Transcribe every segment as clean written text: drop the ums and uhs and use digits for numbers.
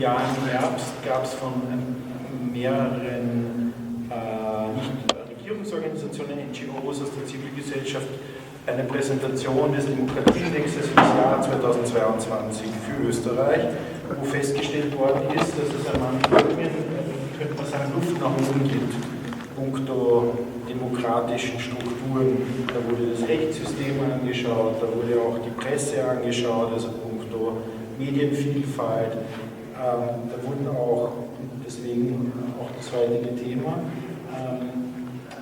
Jahr im Herbst gab es von mehreren Nichtregierungsorganisationen, NGOs aus der Zivilgesellschaft eine Präsentation des Demokratieindexes für das Jahr 2022 für Österreich, wo festgestellt worden ist, dass es an manchen Dingen, könnte man sagen, Luft nach oben gibt, punkto demokratischen Strukturen. Da wurde das Rechtssystem angeschaut, da wurde auch die Presse angeschaut, also punkto Medienvielfalt. Da wurden auch, deswegen auch das heutige Thema,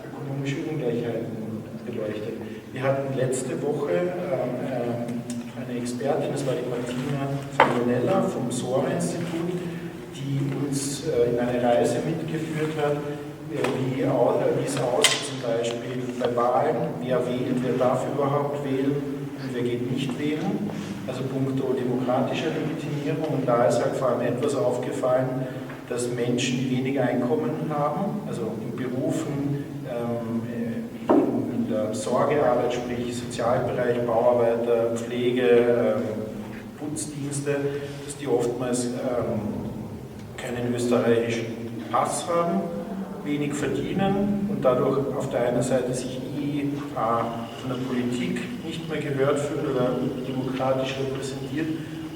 ökonomische Ungleichheiten beleuchtet. Wir hatten letzte Woche eine Expertin, das war die Martina Fagonella vom SORA-Institut, die uns in eine Reise mitgeführt hat, wie es aussieht zum Beispiel bei Wahlen, wer wählt, wer darf überhaupt wählen und wer geht nicht wählen, also punkto demokratischer Legitimierung. Und da ist halt vor allem etwas aufgefallen, dass Menschen, die wenig Einkommen haben, also in Berufen, in der Sorgearbeit, sprich Sozialbereich, Bauarbeiter, Pflege, Putzdienste, dass die oftmals keinen österreichischen Pass haben, wenig verdienen und dadurch auf der einen Seite sich von der Politik nicht mehr gehört fühlen oder demokratisch repräsentiert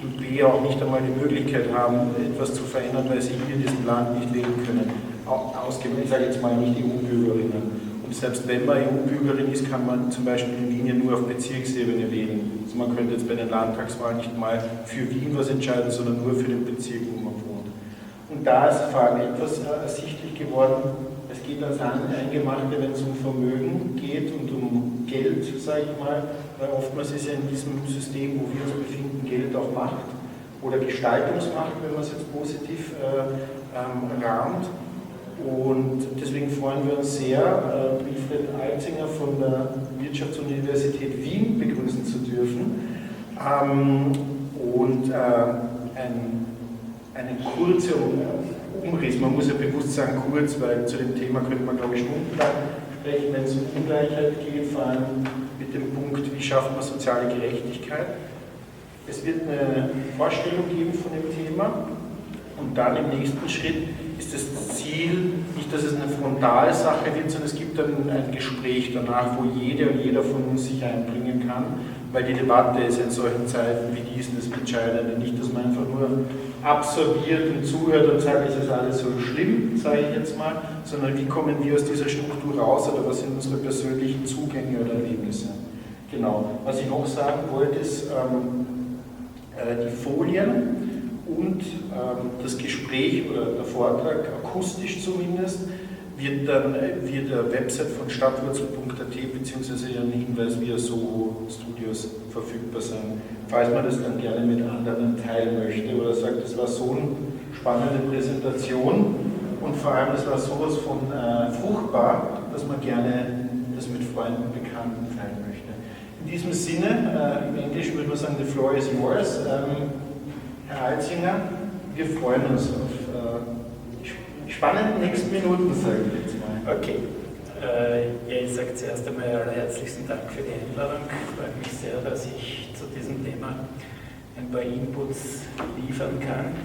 und B auch nicht einmal die Möglichkeit haben, etwas zu verändern, weil sie hier in diesem Land nicht wählen können. Ich sage jetzt mal nicht EU-Bürgerinnen. Und selbst wenn man EU-Bürgerin ist, kann man zum Beispiel in Wien ja nur auf Bezirksebene wählen. Also man könnte jetzt bei den Landtagswahlen nicht mal für Wien was entscheiden, sondern nur für den Bezirk, wo man wohnt. Und da ist vor allem etwas ersichtlich geworden. Es geht ans Eingemachte, wenn es um Vermögen geht und um Geld, sage ich mal, weil oftmals ist ja in diesem System, wo wir uns befinden, Geld auch Macht oder Gestaltungsmacht, wenn man es jetzt positiv rahmt. Und deswegen freuen wir uns sehr, Wilfried Alzinger von der Wirtschaftsuniversität Wien begrüßen zu dürfen und einen kurzen Umriss, man muss ja bewusst sagen kurz, weil zu dem Thema könnte man glaube ich stundenlang sprechen, wenn es um Ungleichheit geht, vor allem mit dem Punkt, wie schafft man soziale Gerechtigkeit. Es wird eine Vorstellung geben von dem Thema und dann im nächsten Schritt ist das Ziel, nicht, dass es eine Frontalsache wird, sondern es gibt dann ein Gespräch danach, wo jede und jeder von uns sich einbringen kann, weil die Debatte ist in solchen Zeiten wie diesen das Entscheidende. Nicht, dass man einfach nur absorbiert und zuhört und sagt, es ist alles so schlimm, sage ich jetzt mal, sondern wie kommen wir aus dieser Struktur raus oder was sind unsere persönlichen Zugänge oder Erlebnisse. Genau. Was ich noch sagen wollte, ist die Folien und das Gespräch oder der Vortrag, akustisch zumindest, wird der Website von stadtwurzel.at bzw. ihren Hinweis via Soho Studios verfügbar sein, falls man das dann gerne mit anderen teilen möchte oder sagt, das war so eine spannende Präsentation und vor allem das war sowas von fruchtbar, dass man gerne das mit Freunden und Bekannten teilen möchte. In diesem Sinne, im Englischen würde man sagen, the floor is yours. Herr Alzinger, wir freuen uns auf die spannenden nächsten Minuten, sage ich jetzt mal. Okay. Ich sage zuerst einmal allerherzlichsten Dank für die Einladung. Ich freue mich sehr, dass ich zu diesem Thema ein paar Inputs liefern kann.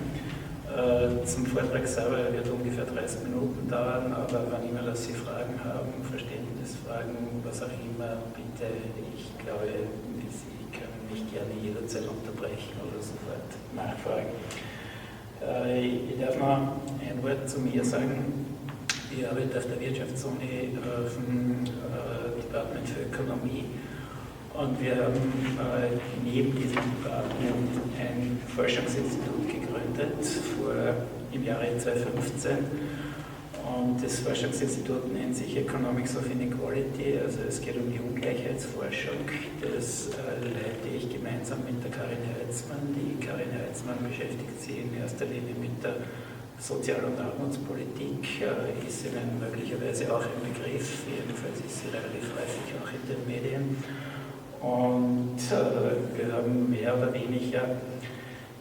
Zum Vortrag selber wird ungefähr 30 Minuten dauern, aber wann immer dass Sie Fragen haben, Verständnisfragen, was auch immer, bitte, ich glaube, Sie können mich gerne jederzeit unterbrechen oder sofort nachfragen. Ich darf noch ein Wort zu mir sagen. Ich arbeite auf der Wirtschaftsuni vom Department für Ökonomie und wir haben neben diesem Department ein Forschungsinstitut gegründet im Jahre 2015 und das Forschungsinstitut nennt sich Economics of Inequality, also es geht um die Ungleichheitsforschung. Das leite ich gemeinsam mit der Karin Heitzmann. Die Karin Heitzmann beschäftigt sich in erster Linie mit der Sozial- und Armutspolitik, ist Ihnen möglicherweise auch ein Begriff, jedenfalls ist sie relativ häufig auch in den Medien. Und wir haben mehr oder weniger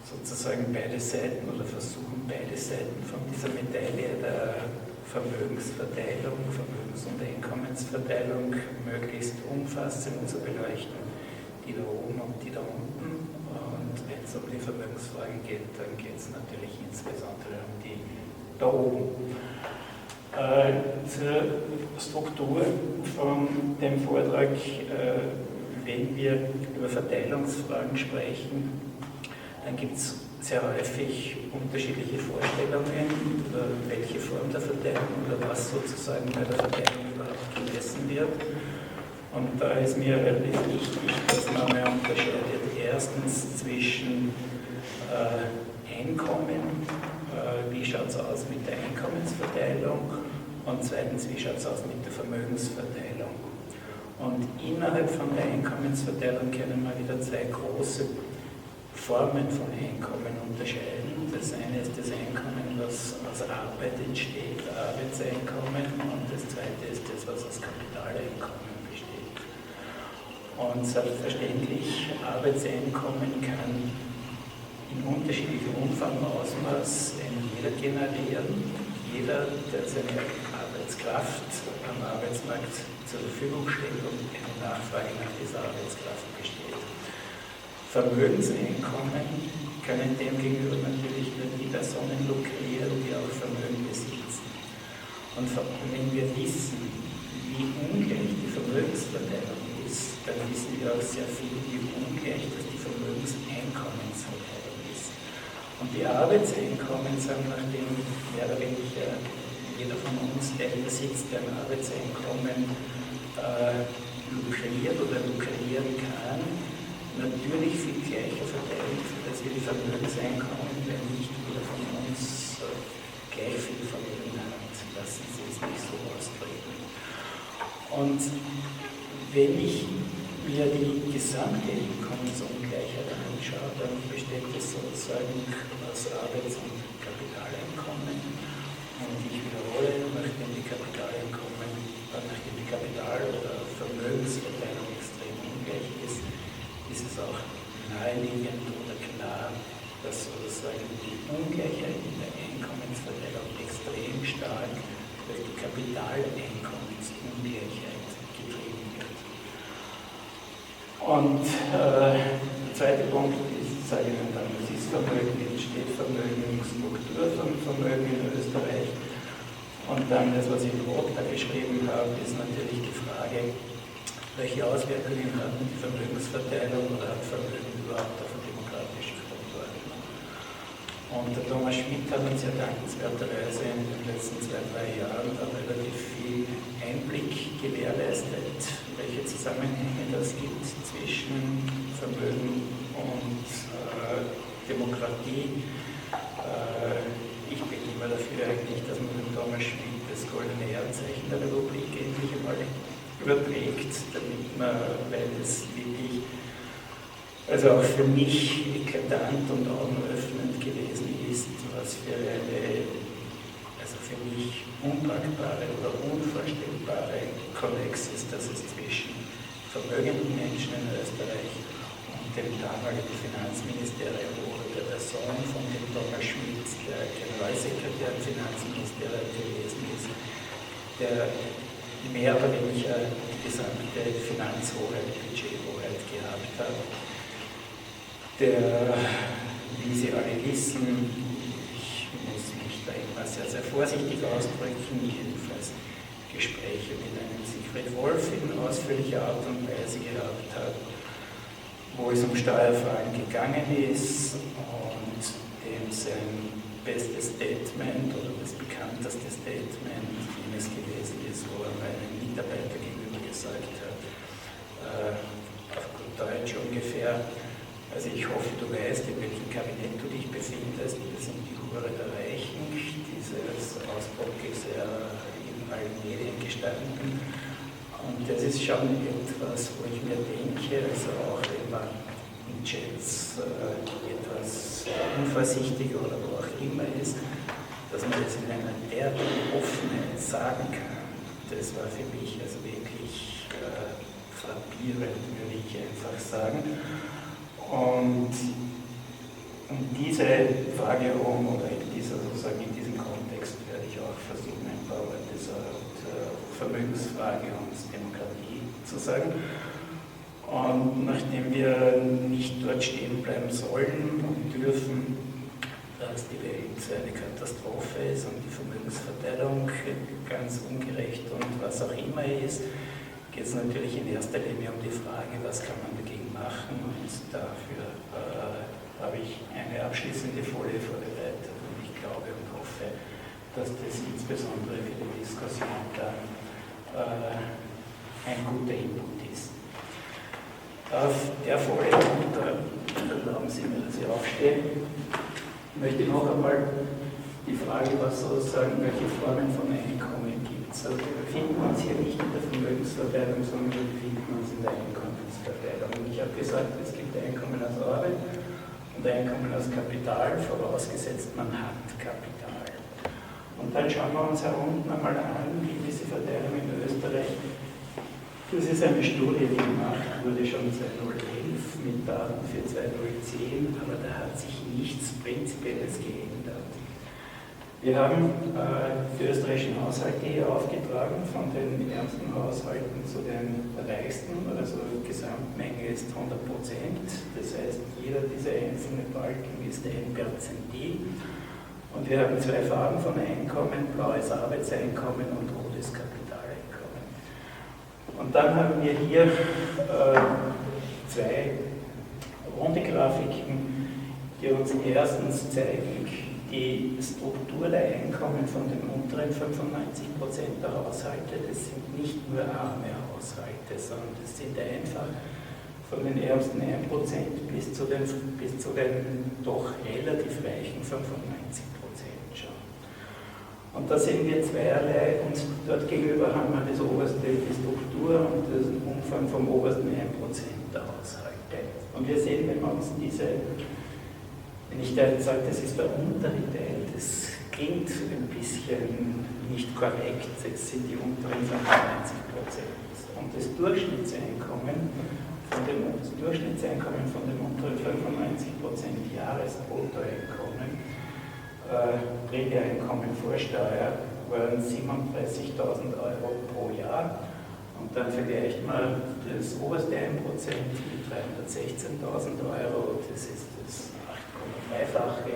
sozusagen beide Seiten oder versuchen beide Seiten von dieser Medaille der Vermögensverteilung, Vermögens- und Einkommensverteilung möglichst umfassend zu beleuchten, die da oben und die da unten. Und wenn es um die Vermögensfragen geht, dann geht es natürlich insbesondere um die da oben. Zur Struktur von dem Vortrag, wenn wir über Verteilungsfragen sprechen, dann gibt es sehr häufig unterschiedliche Vorstellungen über welche Form der Verteilung oder was sozusagen bei der Verteilung überhaupt gemessen wird. Und da ist mir relativ wichtig, dass man mal unterscheidet, erstens zwischen Einkommen, wie schaut es aus mit der Einkommensverteilung, und zweitens, wie schaut es aus mit der Vermögensverteilung. Und innerhalb von der Einkommensverteilung können wir wieder zwei große Formen von Einkommen unterscheiden. Das eine ist das Einkommen, was aus Arbeit entsteht, Arbeitseinkommen, und das zweite ist das, was aus Kapitaleinkommen besteht. Und selbstverständlich, Arbeitseinkommen kann in unterschiedlichem Umfang und Ausmaß jeder generieren. Jeder, der seine Arbeitskraft am Arbeitsmarkt zur Verfügung stellt und eine Nachfrage nach dieser Arbeitskraft besteht. Vermögenseinkommen können demgegenüber natürlich nur die Personen lukrieren, die auch Vermögen besitzen. Und wenn wir wissen, wie ungleich die Vermögensverteilung ist, dann wissen wir auch sehr viel, wie ungleich das die Vermögenseinkommensverteilung ist. Und die Arbeitseinkommen sind, nachdem mehr oder weniger jeder von uns, der besitzt, der ein Arbeitseinkommen lukriert oder lukrieren kann, natürlich viel gleicher verteilt als wir die Vermögenseinkommen, wenn nicht jeder von uns gleich viel Vermögen hat. Lassen Sie es nicht so ausdrücken. Und wenn ich mir die gesamte Einkommensungleichheit anschaue, dann besteht es sozusagen aus Arbeits- und Kapitaleinkommen. Und ich wiederhole, nachdem die Kapital- oder Vermögensverteilung extrem ungleich ist, ist es auch naheliegend oder klar, dass sozusagen die Ungleichheit in der Einkommensverteilung extrem stark durch die Kapitaleinkommensungleichheit getrieben wird. Und der zweite Punkt ist, sage ich dann, das ist Vermögen, entsteht Vermögen, Struktur von Vermögen in Österreich. Und dann das, was ich in Rot da geschrieben habe, ist natürlich die Frage, welche Auswirkungen hat die Vermögensverteilung oder hat Vermögen überhaupt auf eine demokratische Strukturordnung? Und der Thomas Schmidt hat uns ja dankenswerterweise in den letzten 2-3 Jahren da relativ viel Einblick gewährleistet, welche Zusammenhänge das gibt zwischen Vermögen und Demokratie. Ich bin immer dafür eigentlich, dass man dem Thomas Schmidt das goldene Ehrenzeichen der Republik endlich einmal überträgt, damit man, weil es wirklich, also auch für mich eklatant und augenöffnend gewesen ist, was für eine, also für mich unpackbare oder unvorstellbare Konnex ist, dass es zwischen vermögenden Menschen in Österreich und dem damaligen Finanzministerium oder der Person von dem Thomas Schmidt, der Generalsekretär im Finanzministerium gewesen ist, der mehr oder weniger die gesamte Finanzhoheit, Budgethoheit gehabt hat, der, wie Sie alle wissen, ich muss mich da immer sehr, sehr vorsichtig ausdrücken, jedenfalls Gespräche mit einem Siegfried Wolf in ausführlicher Art und Weise gehabt hat, wo es um Steuerfragen gegangen ist und dem sein bestes Statement oder das bekannteste Statement jenes gewesen ist, wo er meinem Mitarbeiter gegenüber gesagt hat, auf gut Deutsch ungefähr, also ich hoffe, du weißt, in welchem Kabinett du dich befindest, wir sind die Hure der Reichen, dieses Ausdruck ist ja in allen Medien gestanden. Und das ist schon etwas, wo ich mir denke, also auch wenn man in Chats etwas unvorsichtig oder wo auch immer ist, dass man das in einer derartigen Offenheit sagen kann, das war für mich also wirklich frappierend, würde ich einfach sagen. Und diese Frage oder in diesem Kontext werde ich auch versuchen, ein paar Worte zur Vermögensfrage und Demokratie zu sagen. Und nachdem wir nicht dort stehen bleiben sollen und dürfen, dass die Welt eine Katastrophe ist und die Vermögensverteilung ganz ungerecht und was auch immer ist, geht es natürlich in erster Linie um die Frage, was kann man dagegen machen, und dafür habe ich eine abschließende Folie vorbereitet und ich glaube und hoffe, dass das insbesondere für die Diskussion dann ein guter Input ist. Auf der Folie, erlauben Sie mir, dass ich aufstehe, möchte ich noch einmal die Frage, was sozusagen, welche Formen von Einkommen gibt es. Also wir befinden uns hier nicht in der Vermögensverteilung, sondern wir befinden uns in der Einkommensverteilung. Und ich habe gesagt, es gibt Einkommen aus Arbeit und Einkommen aus Kapital, vorausgesetzt man hat Kapital. Und dann schauen wir uns herunten einmal an, wie diese Verteilung in Österreich. Das ist eine Studie, die gemacht wurde schon 2011 mit Daten für 2010, aber da hat sich nichts Prinzipielles geändert. Wir haben die österreichischen Haushalte hier aufgetragen, von den ärmsten Haushalten zu den reichsten, also die Gesamtmenge ist 100%, das heißt, jeder dieser einzelnen Balken ist ein Perzentil. Und wir haben zwei Farben von Einkommen, blaues Arbeitseinkommen und rotes Kapitaleinkommen. Und dann haben wir hier zwei runde Grafiken, die uns erstens zeigen, die Struktur der Einkommen von den unteren 95% der Haushalte. Das sind nicht nur arme Haushalte, sondern das sind einfach von den ärmsten 1% bis zu den doch relativ reichen 95% schon. Und da sehen wir zweierlei, und dort gegenüber haben wir das oberste, die Struktur und den Umfang vom obersten 1% der Haushalte. Und wir sehen, wenn wir uns wenn ich da jetzt sage, das ist der untere Teil, das klingt ein bisschen nicht korrekt, das sind die unteren 95%. Und das Durchschnittseinkommen von den unteren 95% Jahresbruttoeinkommen, Prämieeinkommen vor Steuer, waren 37.000 € pro Jahr. Und dann vergleicht man das oberste 1% mit 316.000 €, das ist das 8,3-fache.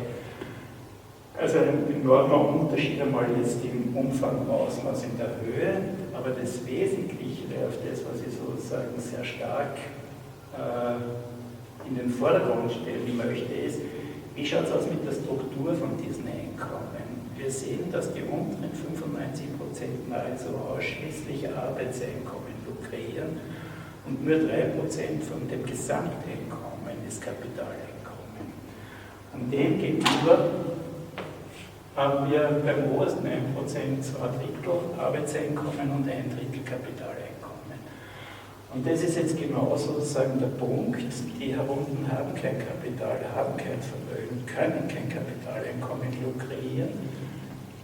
Also ein enormer Unterschied einmal jetzt im Umfang, Ausmaß, in der Höhe, aber das Wesentliche, auf das, was ich sozusagen sehr stark in den Vordergrund stellen möchte, ist, wie schaut es aus mit der Struktur von diesen Einkommen? Wir sehen, dass die unteren 95% nahezu ausschließlich Arbeitseinkommen lukrieren und nur 3% von dem Gesamteinkommen ist Kapitaleinkommen. Und dem gegenüber haben wir beim obersten 1% 2/3 Arbeitseinkommen und 1/3 Kapitaleinkommen. Und das ist jetzt genau sozusagen der Punkt, die herunten haben kein Kapital, haben kein Vermögen, können kein Kapitaleinkommen lukrieren.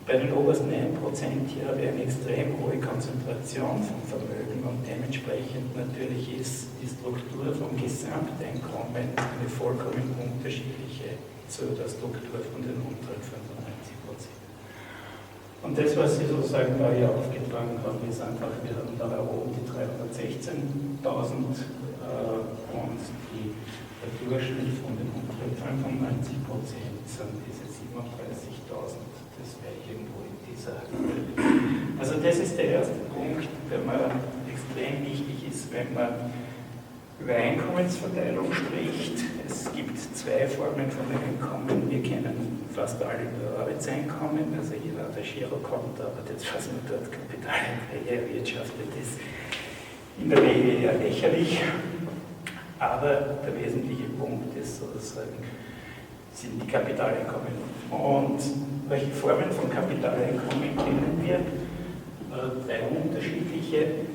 Bei den obersten 1% hier habe ich eine extrem hohe Konzentration von Vermögen und dementsprechend natürlich ist die Struktur vom Gesamteinkommen eine vollkommen unterschiedliche zu der Struktur von den unteren 95%. Und das, was Sie sozusagen da hier aufgetragen haben, ist einfach, wir haben da oben die 316.000 und der Durchschnitt von den unteren 95% sind diese 37.000. Das wäre irgendwo in dieser Höhe. Also das ist der erste Punkt, der mir extrem wichtig ist, wenn man über Einkommensverteilung spricht. Es gibt zwei Formen von Einkommen. Wir kennen fast alle nur Arbeitseinkommen, also jeder hat ein Girokonto, aber das, was man dort Kapitalerträge erwirtschaftet, ist in der Regel eher lächerlich. Aber der wesentliche Punkt ist sozusagen, sind die Kapitaleinkommen. Und welche Formen von Kapitaleinkommen kennen wir? Drei unterschiedliche.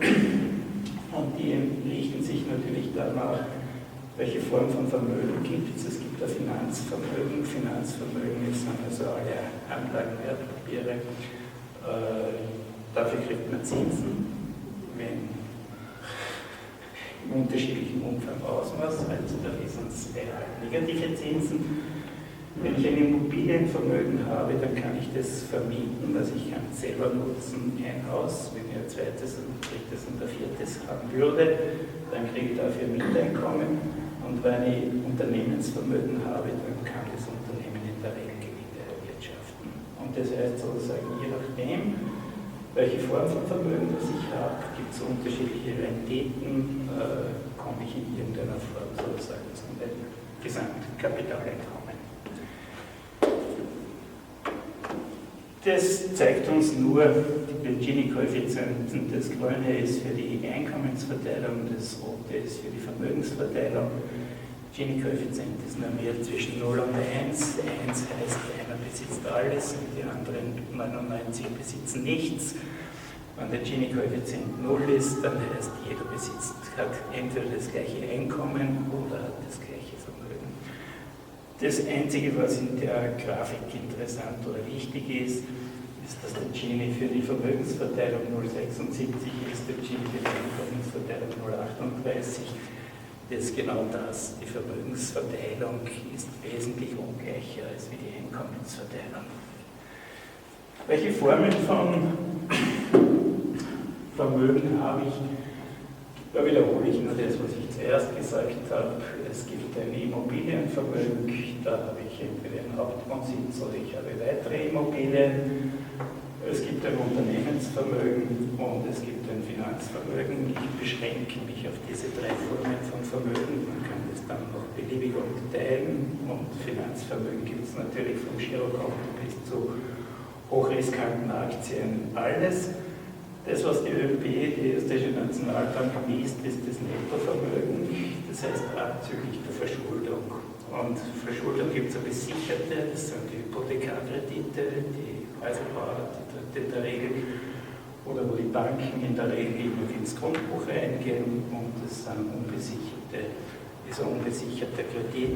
Und die richten sich natürlich danach, welche Form von Vermögen gibt es. Es gibt ein Finanzvermögen. Finanzvermögen sind also alle Anlagen, Wertpapiere. Dafür kriegt man Zinsen, wenn im unterschiedlichen Umfang Ausmaß, also da sind es negative Zinsen. Wenn ich ein Immobilienvermögen habe, dann kann ich das vermieten, also ich kann es selber nutzen, ein Haus. Wenn ich ein zweites, ein drittes und ein viertes haben würde, dann kriege ich dafür Mieteinkommen. Und wenn ich Unternehmensvermögen habe, dann kann das Unternehmen in der Regel Gewinne erwirtschaften. Und das heißt sozusagen, je nachdem, welche Form von Vermögen das ich habe, gibt es unterschiedliche Renditen, komme ich in irgendeiner Form sozusagen zu einem Gesamtkapitaleinkommen. Das zeigt uns nur den Gini-Koeffizienten. Das Grüne ist für die Einkommensverteilung, das Rote ist für die Vermögensverteilung. Gini-Koeffizient ist normiert zwischen 0 und 1. 1 heißt, einer besitzt alles und die anderen 99 besitzen nichts. Wenn der Gini-Koeffizient 0 ist, dann heißt, jeder hat entweder das gleiche Einkommen oder hat das gleiche Vermögen. Das Einzige, was in der Grafik interessant oder wichtig ist, dass der Gini für die Vermögensverteilung 0,76 ist, der Gini für die Einkommensverteilung 0,38. Das ist genau das. Die Vermögensverteilung ist wesentlich ungleicher als wie die Einkommensverteilung. Welche Formen von Vermögen habe ich? Da wiederhole ich nur das, was ich zuerst gesagt habe. Es gibt ein Immobilienvermögen, da habe ich entweder einen Hauptwohnsitz oder ich habe weitere Immobilien. Es gibt ein Unternehmensvermögen und es gibt ein Finanzvermögen. Ich beschränke mich auf diese drei Formen von Vermögen. Man kann das dann noch beliebig unterteilen. Und Finanzvermögen gibt es natürlich vom Girokonto bis zu hochriskanten Aktien alles. Das, was die ÖMB, die Österreichische Nationalbank, misst, ist das Nettovermögen, das heißt abzüglich der Verschuldung. Und Verschuldung gibt es eine besicherte, das sind die Hypothekarkredite, die Häuserbauer in der Regel, oder wo die Banken in der Regel noch ins Grundbuch reingehen, und das ist ein unbesicherter Kredit,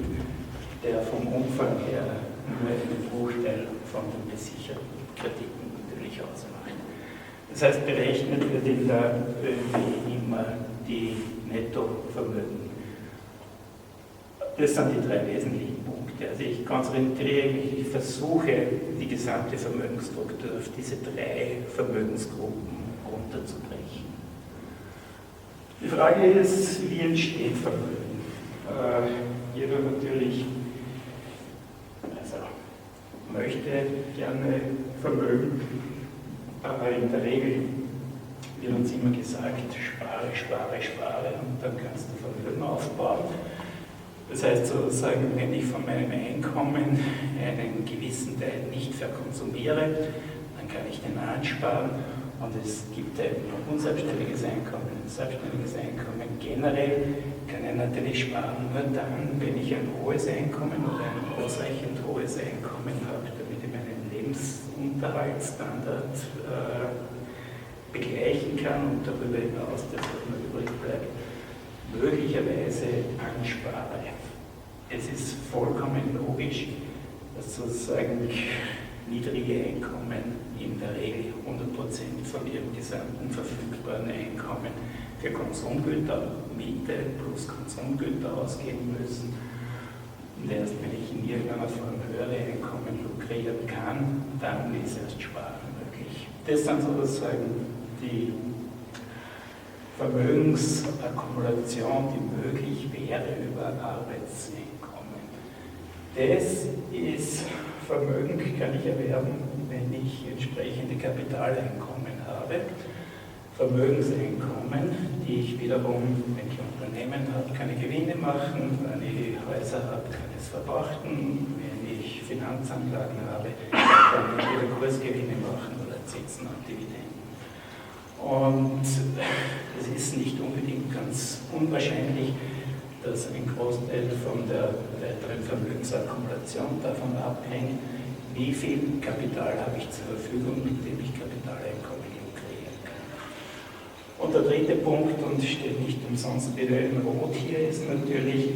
der vom Umfang her nur einen Bruchteil von den besicherten Krediten natürlich ausmacht. Das heißt, berechnet wird in der ÖMB immer die Nettovermögen. Das sind die drei wesentlichen Punkte. Also ich konzentriere mich, ich versuche, die gesamte Vermögensstruktur auf diese drei Vermögensgruppen runterzubrechen. Die Frage ist, wie entsteht Vermögen? Jeder natürlich möchte gerne Vermögen. Aber in der Regel wird uns immer gesagt, spare, spare, spare und dann kannst du Vermögen aufbauen. Das heißt sozusagen, wenn ich von meinem Einkommen einen gewissen Teil nicht verkonsumiere, dann kann ich den ansparen, und es gibt ein unselbstständiges Einkommen, ein selbstständiges Einkommen. Generell kann ich natürlich sparen nur dann, wenn ich ein hohes Einkommen oder ein ausreichend hohes Einkommen habe, damit ich meinen Lebensunterhaltsstandard begleichen kann und darüber hinaus das, was mir übrig bleibt, möglicherweise anspare. Es ist vollkommen logisch, dass sozusagen niedrige Einkommen in der Regel 100% von ihrem gesamten verfügbaren Einkommen für Konsumgüter, Miete plus Konsumgüter ausgeben müssen. Und erst wenn ich in irgendeiner Form höhere Einkommen lukrieren kann, dann ist erst Sparen möglich. Das sind sozusagen die Vermögensakkumulation, die möglich wäre über Arbeitseinkommen. Das ist Vermögen, kann ich erwerben, wenn ich entsprechende Kapitaleinkommen habe. Vermögenseinkommen, die ich wiederum, wenn ich ein Unternehmen habe, kann ich Gewinne machen, wenn ich Häuser habe, kann ich es verpachten, wenn ich Finanzanlagen habe, kann ich wieder Kursgewinne machen oder Zinsen und Dividenden. Und es ist nicht unbedingt ganz unwahrscheinlich, dass ein Großteil von der weiteren Vermögensakkumulation davon abhängt, wie viel Kapital habe ich zur Verfügung, mit dem ich Kapitaleinkommen kreieren kann. Und der dritte Punkt, und steht nicht umsonst wieder in Rot hier, ist natürlich,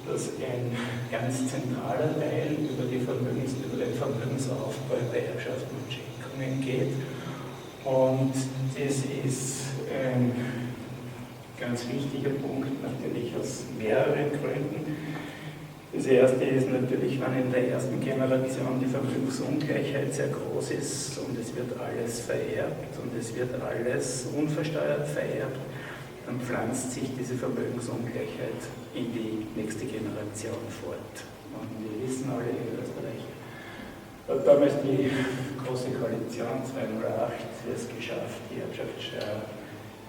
dass ein ganz zentraler Teil über den Vermögensaufbau bei Erbschaften und Schenkungen geht. Und das ist ein ganz wichtiger Punkt, natürlich aus mehreren Gründen. Das erste ist natürlich, wenn in der ersten Generation die Vermögensungleichheit sehr groß ist und es wird alles vererbt und es wird alles unversteuert vererbt, dann pflanzt sich diese Vermögensungleichheit in die nächste Generation fort. Und wir wissen alle, in Österreich hat damals die Große Koalition 208 es geschafft, die Erbschaftssteuer,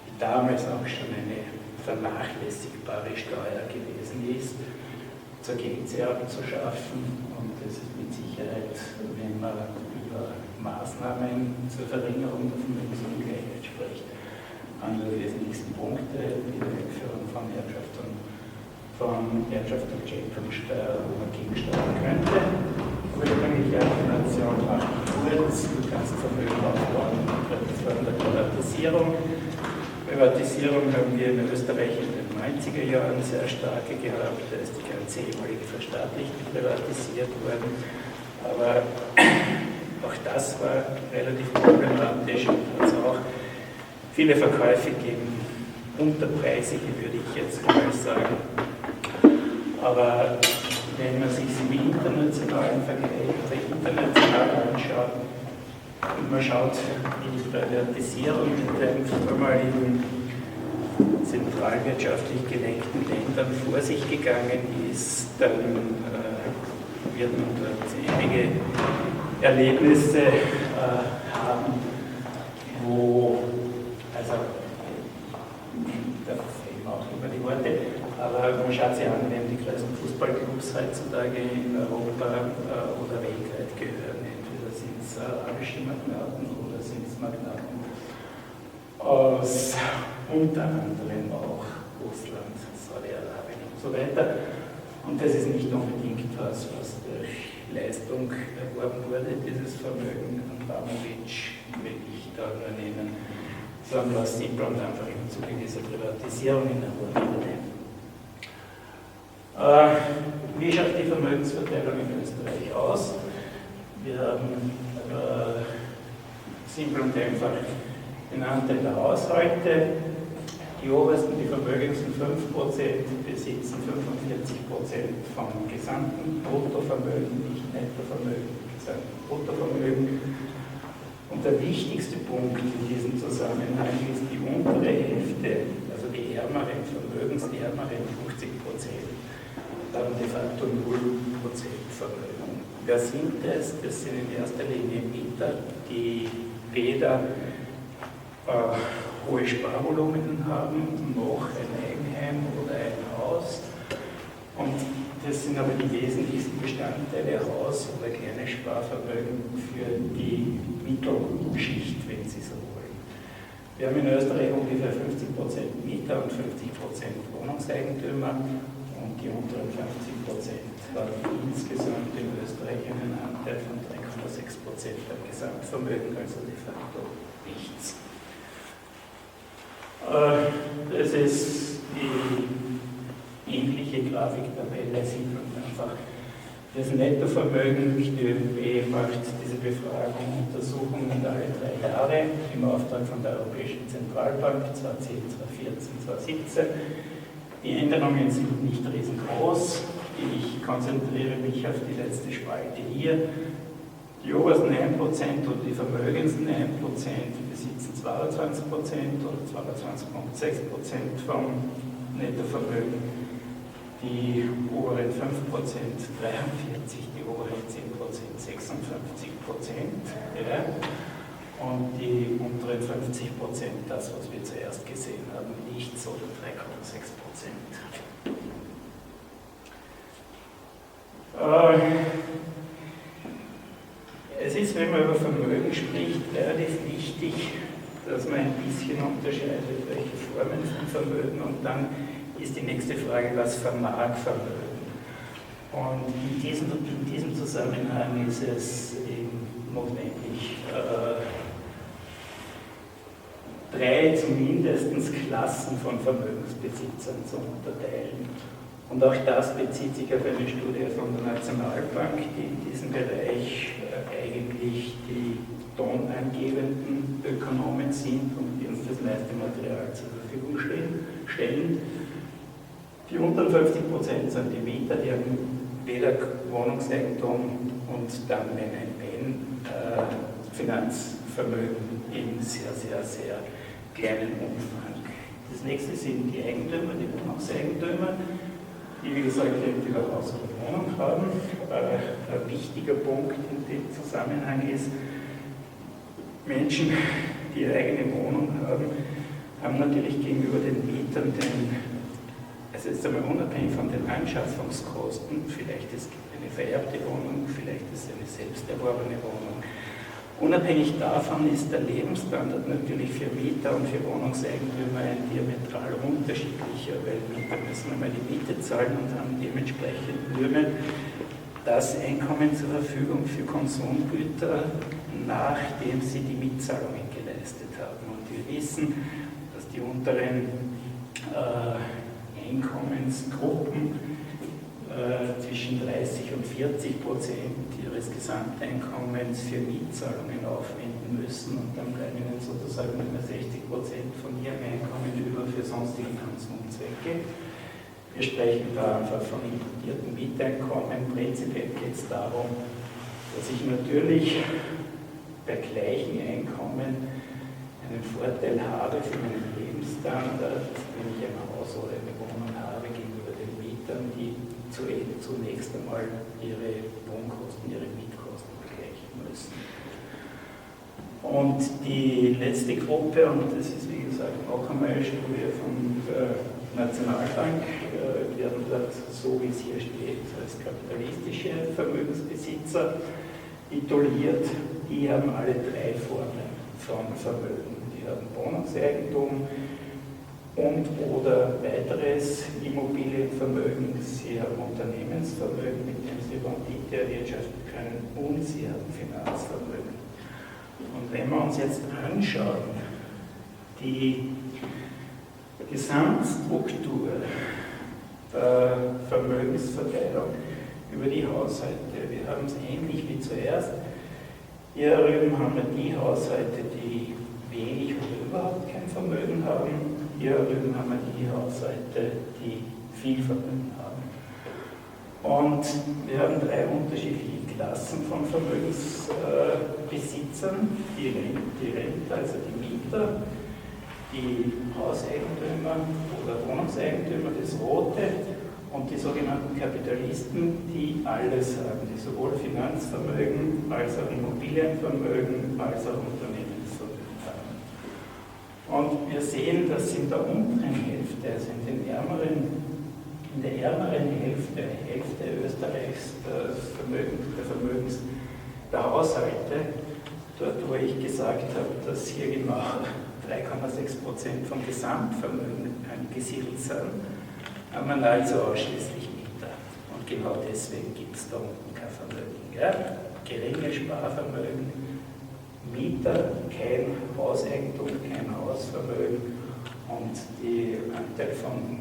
die damals auch schon eine vernachlässigbare Steuer gewesen ist, zur Gänze abzuschaffen. Und das ist mit Sicherheit, wenn man über Maßnahmen zur Verringerung der Vermögensungleichheit spricht, einer der wesentlichsten Punkte, die Einführung von Erbschaft und Schenkungssteuer, wo man gegensteuern könnte. Ursprüngliche Argumentation macht kurz, du kannst Vermögen aufbauen in Form der Privatisierung. Privatisierung haben wir in Österreich in den 90er Jahren sehr starke gehabt, da ist die ganze ehemalige Verstaatlichte privatisiert worden. Aber auch das war relativ problematisch und hat es auch viele Verkäufe gegeben, unterpreisige würde ich jetzt mal sagen. Aber wenn man sich im internationalen Vergleich oder international anschaut und man schaut, wie die Privatisierung in den vormaligen zentralwirtschaftlich gelenkten Ländern vor sich gegangen ist, dann wird man dort einige Erlebnisse haben, wo, also da fehlen auch immer die Worte, aber man schaut sich an, wem die größten Fußballclubs heutzutage in Europa oder weltweit gehören. Entweder sind es arabische Magnaten oder sind es Magnaten aus unter anderem auch Russland, Saudi-Arabien und so weiter. Und das ist nicht unbedingt was durch Leistung erworben wurde, dieses Vermögen. Abramovich will ich da nur nennen, sondern was simpel und einfach im Zuge dieser Privatisierung erworben wurde. Wie schaut die Vermögensverteilung in Österreich aus? Wir haben simpel und einfach den Anteil der Haushalte. Die obersten, die vermögendsten 5% besitzen 45% vom gesamten Bruttovermögen, nicht Nettovermögen, gesamten Bruttovermögen. Und der wichtigste Punkt in diesem Zusammenhang ist die untere Hälfte, also die ärmeren, vermögensärmeren 50%. Haben de facto 0% Vermögen. Wer sind das? Das sind in erster Linie Mieter, die weder hohe Sparvoluminen haben, noch ein Eigenheim oder ein Haus. Und das sind aber die wesentlichsten Bestandteile, Haus- oder kleine Sparvermögen für die Mittelschicht, wenn Sie so wollen. Wir haben in Österreich ungefähr 50% Mieter und 50% Wohnungseigentümer. Und die unteren 50% haben insgesamt in Österreich einen Anteil von 3,6% am Gesamtvermögen, also de facto nichts. Das ist die ähnliche Grafiktabelle, sieht man einfach das Nettovermögen. Die ÖMB macht diese Befragung, Untersuchungen alle 3 Jahre im Auftrag von der Europäischen Zentralbank 2010, 2014, 2017. Die Änderungen sind nicht riesengroß. Ich konzentriere mich auf die letzte Spalte hier. Die obersten 1% und die vermögendsten 1% besitzen 22% oder 22,6% vom Nettovermögen. Die oberen 5% 43%, die oberen 10% 56%. Ja. Und die unteren 50%, das, was wir zuerst gesehen haben, nichts oder 3,6%. Es ist, wenn man über Vermögen spricht, relativ wichtig, dass man ein bisschen unterscheidet, welche Formen von Vermögen, und dann ist die nächste Frage, was vermag Vermögen? Und in diesem Zusammenhang ist es eben notwendig, 3 zumindest Klassen von Vermögensbesitzern zu unterteilen. Und auch das bezieht sich auf eine Studie von der Nationalbank, die in diesem Bereich eigentlich die tonangebenden Ökonomen sind und die uns das meiste Material zur Verfügung stellen. Die unteren 50% sind die Mieter, die haben weder Wohnungseigentum und dann, wenn Finanzvermögen in sehr, sehr, sehr kleinen Umfang. Das nächste sind die Eigentümer, die Wohnungseigentümer, die, wie gesagt, entweder Haus oder Wohnung haben. Ein wichtiger Punkt in dem Zusammenhang ist, Menschen, die eine eigene Wohnung haben natürlich gegenüber den Mietern also jetzt einmal unabhängig von den Anschaffungskosten, vielleicht ist es eine vererbte Wohnung, vielleicht ist es eine selbst erworbene Wohnung. Unabhängig davon ist der Lebensstandard natürlich für Mieter und für Wohnungseigentümer ein diametral unterschiedlicher, weil Mieter müssen einmal die Miete zahlen und haben dementsprechend nur mehr das Einkommen zur Verfügung für Konsumgüter, nachdem sie die Mietzahlungen geleistet haben. Und wir wissen, dass die unteren Einkommensgruppen zwischen 30% und 40% ihres Gesamteinkommens für Mietzahlungen aufwenden müssen und dann bleiben ihnen sozusagen nur mehr 60% von ihrem Einkommen über für sonstige Konsumzwecke. Wir sprechen da einfach von importierten Mieteinkommen. Prinzipiell geht es darum, dass ich natürlich bei gleichen Einkommen einen Vorteil habe für meinen Lebensstandard, wenn ich ein Haus oder eine Wohnung habe gegenüber den Mietern, die zunächst einmal ihre Wohnkosten, ihre Mietkosten begleichen müssen. Und die letzte Gruppe, und das ist wie gesagt auch einmal eine Studie von der Nationalbank, werden dort, so wie es hier steht, als kapitalistische Vermögensbesitzer tituliert. Die haben alle drei Formen von Vermögen. Die haben Wohnungseigentum und oder weiteres Immobilienvermögen. Sie haben Unternehmensvermögen, mit dem sie Rendite erwirtschaften können, und sie haben Finanzvermögen. Und wenn wir uns jetzt anschauen, die Gesamtstruktur der Vermögensverteilung über die Haushalte, wir haben es ähnlich wie zuerst. Hier drüben haben wir die Haushalte, die wenig oder überhaupt kein Vermögen haben. Hier drüben haben wir die Haushalte, die viel Vermögen haben. Und wir haben drei unterschiedliche Klassen von Vermögensbesitzern. Die Rentner, also die Mieter, die Hauseigentümer oder Wohnungseigentümer, das Rote, und die sogenannten Kapitalisten, die alles haben, die sowohl Finanzvermögen als auch Immobilienvermögen als auch Unternehmensvermögen haben. Und wir sehen, dass in der unteren Hälfte, also in der ärmeren Hälfte Österreichs der Haushalte, dort wo ich gesagt habe, dass hier genau 3,6% vom Gesamtvermögen angesiedelt sind, haben wir nahezu ausschließlich Mieter. Und genau deswegen gibt es da unten kein Vermögen. Ja? Geringe Sparvermögen, Mieter, kein Hauseigentum, kein Hausvermögen und der Anteil von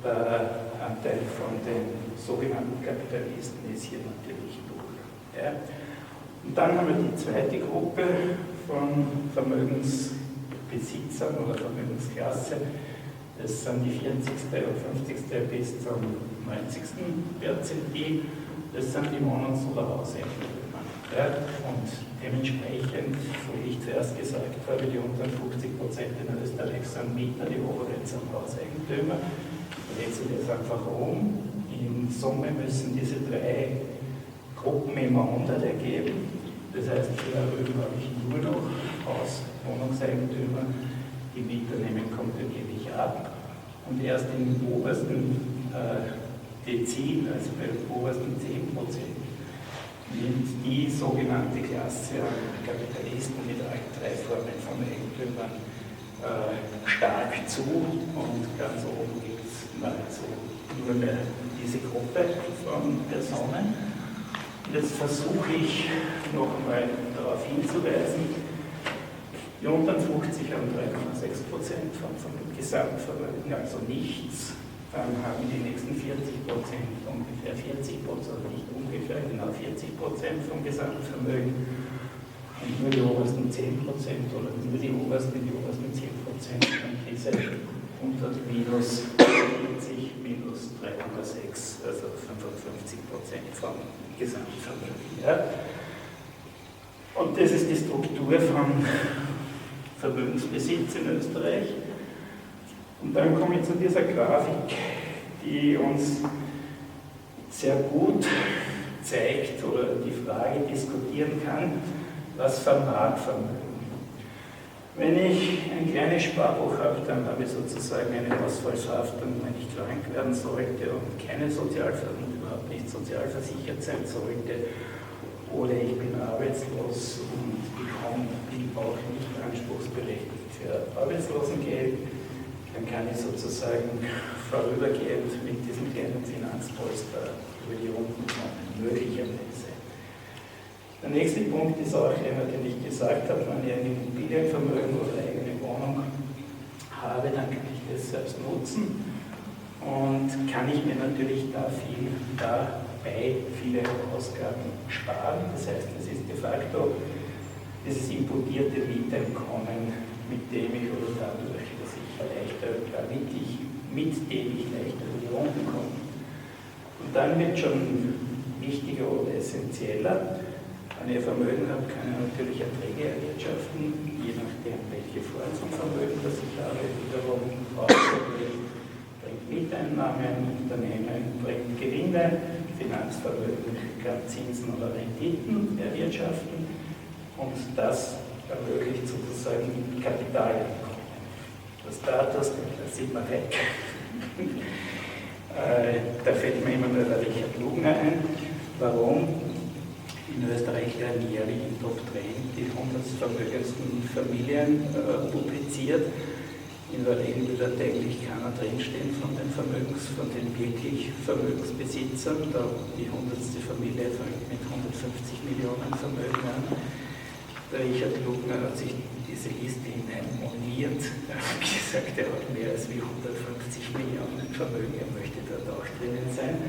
der Anteil von den sogenannten Kapitalisten ist hier natürlich null. Ja? Und dann haben wir die zweite Gruppe von Vermögensbesitzern oder Vermögensklasse. Das sind die 40. und 50. bis zum 90. Wert sind die. Das sind die Wohnungs- oder Hauseigentümer. Ja? Und dementsprechend, so wie ich zuerst gesagt habe, die unteren 50% in Österreich sind Mieter, die oberen sind Hauseigentümer. Dreht sich das einfach um. In Summe müssen diese drei Gruppen immer 100 ergeben. Das heißt, hier drüben habe ich nur noch Wohnungseigentümer. Die Mieter nehmen kontinuierlich ab und erst im obersten Dezil, also bei den obersten 10%, nimmt die sogenannte Klasse an Kapitalisten mit allen drei Formen von Eigentümern stark zu, und ganz oben gibt es nahezu nur mehr diese Gruppe von Personen. Und jetzt versuche ich noch einmal darauf hinzuweisen, die unteren 50 haben 3,6% vom Gesamtvermögen, also nichts. Dann haben die nächsten 40% ungefähr 40%, also nicht ungefähr, genau 40% vom Gesamtvermögen. Und nur die obersten 10% oder nur die obersten 10% von diese 100 minus 40 minus 3,6, also 55% vom Gesamtvermögen. Ja. Und das ist die Struktur von Vermögensbesitz in Österreich. Und dann komme ich zu dieser Grafik, die uns sehr gut zeigt oder die Frage diskutieren kann, was vermag Vermögen? Wenn ich ein kleines Sparbuch habe, dann habe ich sozusagen eine Ausfallshaftung, wenn ich krank werden sollte und überhaupt nicht sozialversichert sein sollte, oder ich bin arbeitslos und bin auch nicht anspruchsberechtigt für Arbeitslosengeld, dann kann ich sozusagen vorübergehend mit diesem kleinen Finanzpolster über die Runden kommen, möglicherweise. Der nächste Punkt ist auch einer, den ich gesagt habe, wenn ich ein Immobilienvermögen oder eine eigene Wohnung habe, dann kann ich das selbst nutzen und kann ich mir natürlich dabei viele Ausgaben sparen. Das heißt, es ist de facto dieses importierte Mieteinkommen, mit dem ich oder dadurch, dass ich leichter über die Runden komme. Und dann wird schon wichtiger oder essentieller. Wenn ich Vermögen habe, kann ich natürlich Erträge erwirtschaften, je nachdem, welche Form von Vermögen das ich habe. Wiederum bringt Mieteinnahmen, Unternehmen bringt Gewinne, Finanzvermögen kann Zinsen oder Renditen erwirtschaften und das ermöglicht sozusagen Kapitaleinkommen. Das Status, das sieht man weg. Da fällt mir immer nur der Richard Lugner ein. Warum? In Österreich werden jährlich im Top 3 die 100 vermögendsten Familien publiziert. In der Regel wird da täglich keiner drinstehen von den wirklich Vermögensbesitzern. Die 100. Familie fängt mit 150 Millionen Vermögen an. Der Richard Lugner hat sich diese Liste hineinmoniert. Er hat gesagt, er hat mehr als 150 Millionen Vermögen, er möchte dort auch drinnen sein.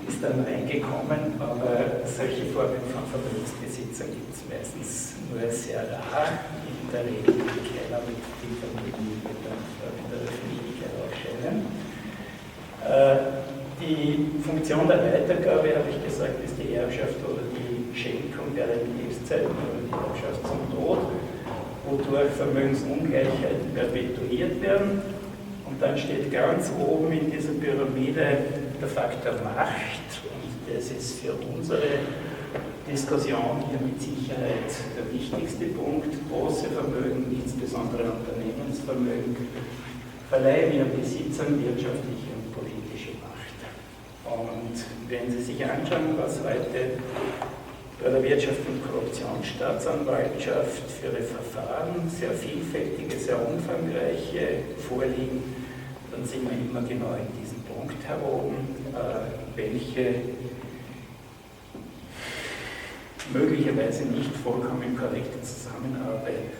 Ist dann reingekommen, aber solche Formen von Vermögensbesitzern gibt es meistens nur sehr rar. In der Regel keiner mit viel Vermögen, die dann in der Öffentlichkeit erscheinen. Die Funktion der Weitergabe, habe ich gesagt, ist die Erbschaft oder die Schenkung während Lebzeiten oder die Erbschaft zum Tod, wodurch Vermögensungleichheiten perpetuiert werden. Und dann steht ganz oben in dieser Pyramide der Faktor Macht, und das ist für unsere Diskussion hier mit Sicherheit der wichtigste Punkt. Große Vermögen, insbesondere Unternehmensvermögen, verleihen ihren Besitzern wirtschaftliche und politische Macht. Und wenn Sie sich anschauen, was heute bei der Wirtschafts- und Korruptionsstaatsanwaltschaft für ihre Verfahren, sehr vielfältige, sehr umfangreiche, vorliegen, dann sind wir immer genau in diesem Punkt heroben, welche möglicherweise nicht vollkommen korrekte Zusammenarbeit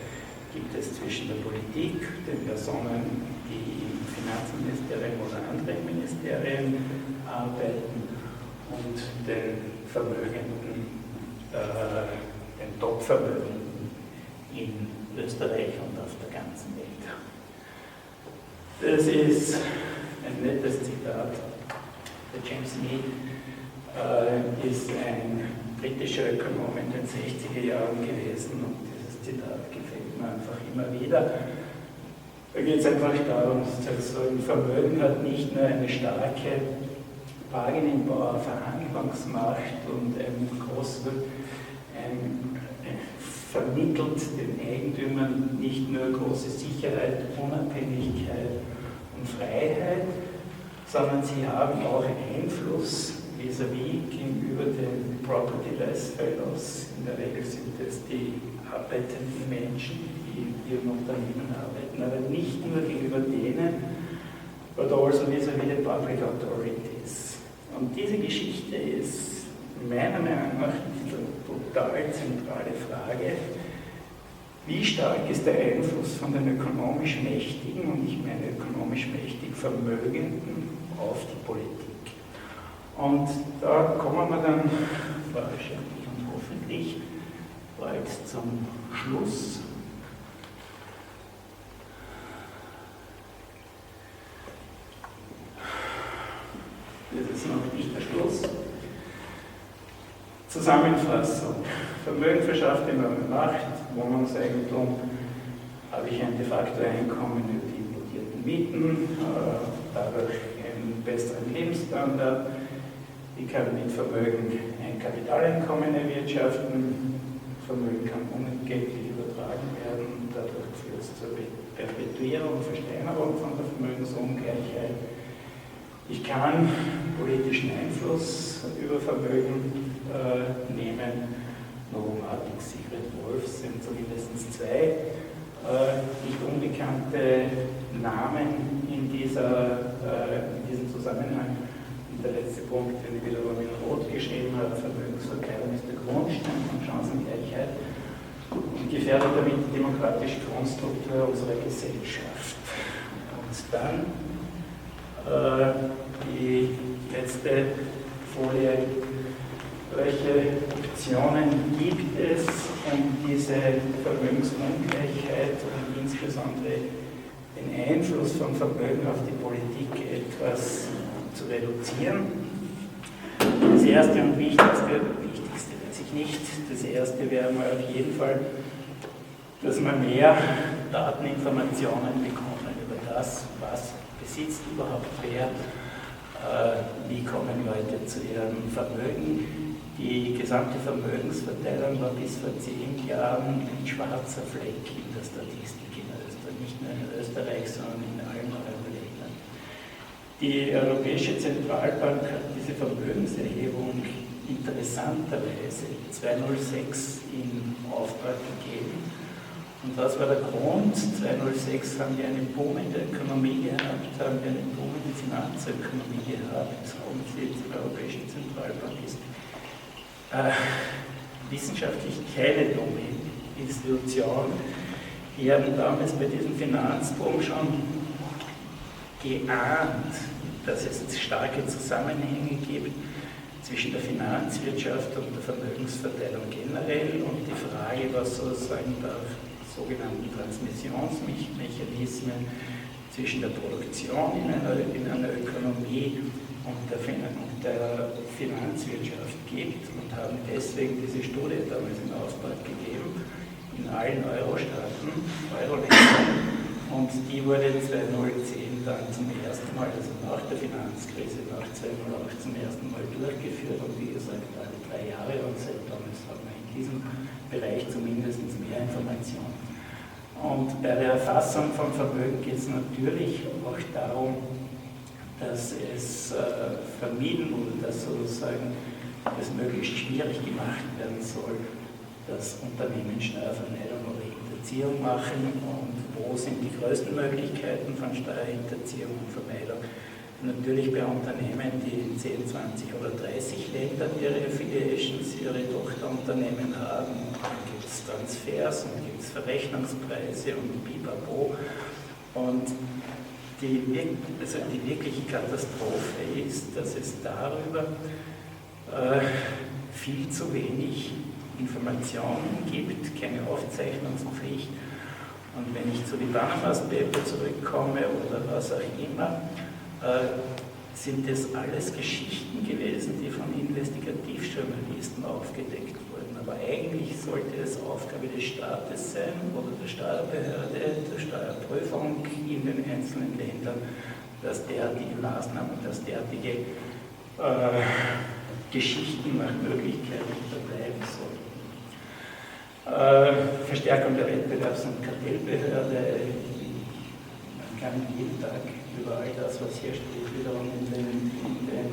gibt es zwischen der Politik, den Personen, die im Finanzministerium oder anderen Ministerien arbeiten, und den Vermögenden, den Top-Vermögenden in Österreich und auf der ganzen Welt. Das ist ein nettes Zitat. Der James Mead ist ein britischer Ökonom in den 60er Jahren gewesen, und dieses Zitat gefällt mir einfach immer wieder. Da geht es einfach darum, dass so ein Vermögen hat nicht nur eine starke Bargaining-Power, Verhandlungsmacht und vermittelt den Eigentümern nicht nur große Sicherheit, Unabhängigkeit und Freiheit, sondern sie haben auch Einfluss vis-à-vis gegenüber den Property-less Fellows. In der Regel sind es die arbeitenden Menschen, die in ihrem Unternehmen arbeiten, aber nicht nur gegenüber denen, but also vis-à-vis the public authorities. Und diese Geschichte ist meiner Meinung nach eine total zentrale Frage. Wie stark ist der Einfluss von den ökonomisch Mächtigen, und ich meine ökonomisch mächtig Vermögenden, auf die Politik? Und da kommen wir dann wahrscheinlich und hoffentlich bald zum Schluss. Zusammenfassung. Vermögen verschafft immer mehr Macht, Wohnungseigentum, habe ich ein de facto Einkommen über die importierten Mieten, dadurch einen besseren Lebensstandard. Ich kann mit Vermögen ein Kapitaleinkommen erwirtschaften. Vermögen kann unentgeltlich übertragen werden, dadurch führt es zur Perpetuierung und Versteinerung von der Vermögensungleichheit. Ich kann politischen Einfluss über Vermögen nehmen. Novomatic, Sigrid Wolf sind zumindest zwei nicht unbekannte Namen in diesem Zusammenhang. Und der letzte Punkt, den ich wiederum in Rot geschrieben habe: Vermögensverteilung ist der Grundstein von Chancengleichheit und gefährdet damit die demokratische Grundstruktur unserer Gesellschaft. Und dann die letzte Folie: Welche Optionen gibt es, um diese Vermögensungleichheit und insbesondere den Einfluss von Vermögen auf die Politik etwas zu reduzieren? Das erste und wichtigste weiß ich nicht. Das erste wäre mal auf jeden Fall, dass wir mehr Dateninformationen bekommen über das, was besitzt überhaupt wer, wie kommen Leute zu ihrem Vermögen. Die gesamte Vermögensverteilung war bis vor 10 Jahren ein schwarzer Fleck in der Statistik in Österreich, nicht nur in Österreich, sondern in allen anderen Ländern. Die Europäische Zentralbank hat diese Vermögenserhebung interessanterweise 2006 in Auftrag gegeben. Und was war der Grund? 2006 haben wir einen Boom in der Ökonomie gehabt, haben wir einen Boom in der Finanzökonomie gehabt, und die Europäische Zentralbank ist wissenschaftlich keine dumme Institution. Die haben damals bei diesem Finanzboom schon geahnt, dass es starke Zusammenhänge gibt zwischen der Finanzwirtschaft und der Vermögensverteilung generell, und die Frage, was sozusagen der sogenannten Transmissionsmechanismen zwischen der Produktion in einer Ökonomie und der Finanzwirtschaft gibt, und haben deswegen diese Studie damals in Auftrag gegeben in allen Euro-Staaten, Euro-Ländern, und die wurde 2010 dann zum ersten Mal, also nach der Finanzkrise, nach 2008 zum ersten Mal durchgeführt, und wie gesagt, alle 3 Jahre, und seit damals haben wir in diesem Bereich zumindest mehr Informationen. Und bei der Erfassung von Vermögen geht es natürlich auch darum, dass es vermieden wurde, dass sozusagen es möglichst schwierig gemacht werden soll, dass Unternehmen Steuervermeidung oder Hinterziehung machen, und wo sind die größten Möglichkeiten von Steuerhinterziehung und Vermeidung. Natürlich bei Unternehmen, die in 10, 20 oder 30 Ländern ihre Affiliations, ihre Tochterunternehmen haben, dann gibt es Transfers und gibt es Verrechnungspreise und Bipapo. Und die wirkliche Katastrophe ist, dass es darüber viel zu wenig Informationen gibt, keine Aufzeichnungspflicht. Und wenn ich zu den Panama Papers zurückkomme oder was auch immer, sind das alles Geschichten gewesen, die von Investigativjournalisten aufgedeckt wurden. Aber eigentlich sollte es Aufgabe des Staates sein oder der Steuerbehörde, der Steuerprüfung in den einzelnen Ländern, dass derartige Maßnahmen, dass derartige Geschichten nach Möglichkeit unterbleiben sollen. Verstärkung der Wettbewerbs- und Kartellbehörde. Man kann jeden Tag überall das, was hier steht, wiederum in den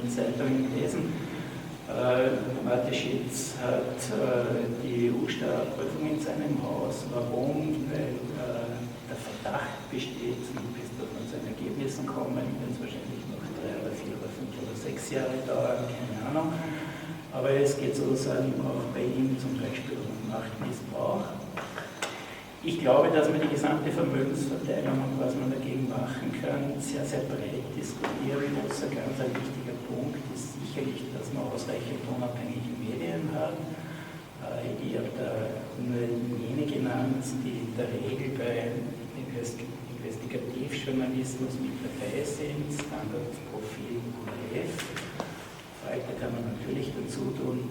Zeitungen lesen. Mateschitz hat die EU-Steuerprüfung in seinem Haus. Warum? Weil der Verdacht besteht, bis dass wir zu den Ergebnissen kommen, wird es wahrscheinlich noch 3 oder 4 oder 5 oder 6 Jahre dauern, keine Ahnung. Aber es geht sozusagen auch bei ihm zum Beispiel um Machtmissbrauch. Ich glaube, dass man die gesamte Vermögensverteilung und was man dagegen machen kann, sehr, sehr breit diskutieren muss. Ein ganz wichtiger Punkt ist sicherlich, dass man ausreichend unabhängige Medien hat. Ich habe da nur jene genannt, die in der Regel bei Investigativjournalismus mit dabei sind, Standard, Profil, ORF. Da kann man natürlich dazu tun.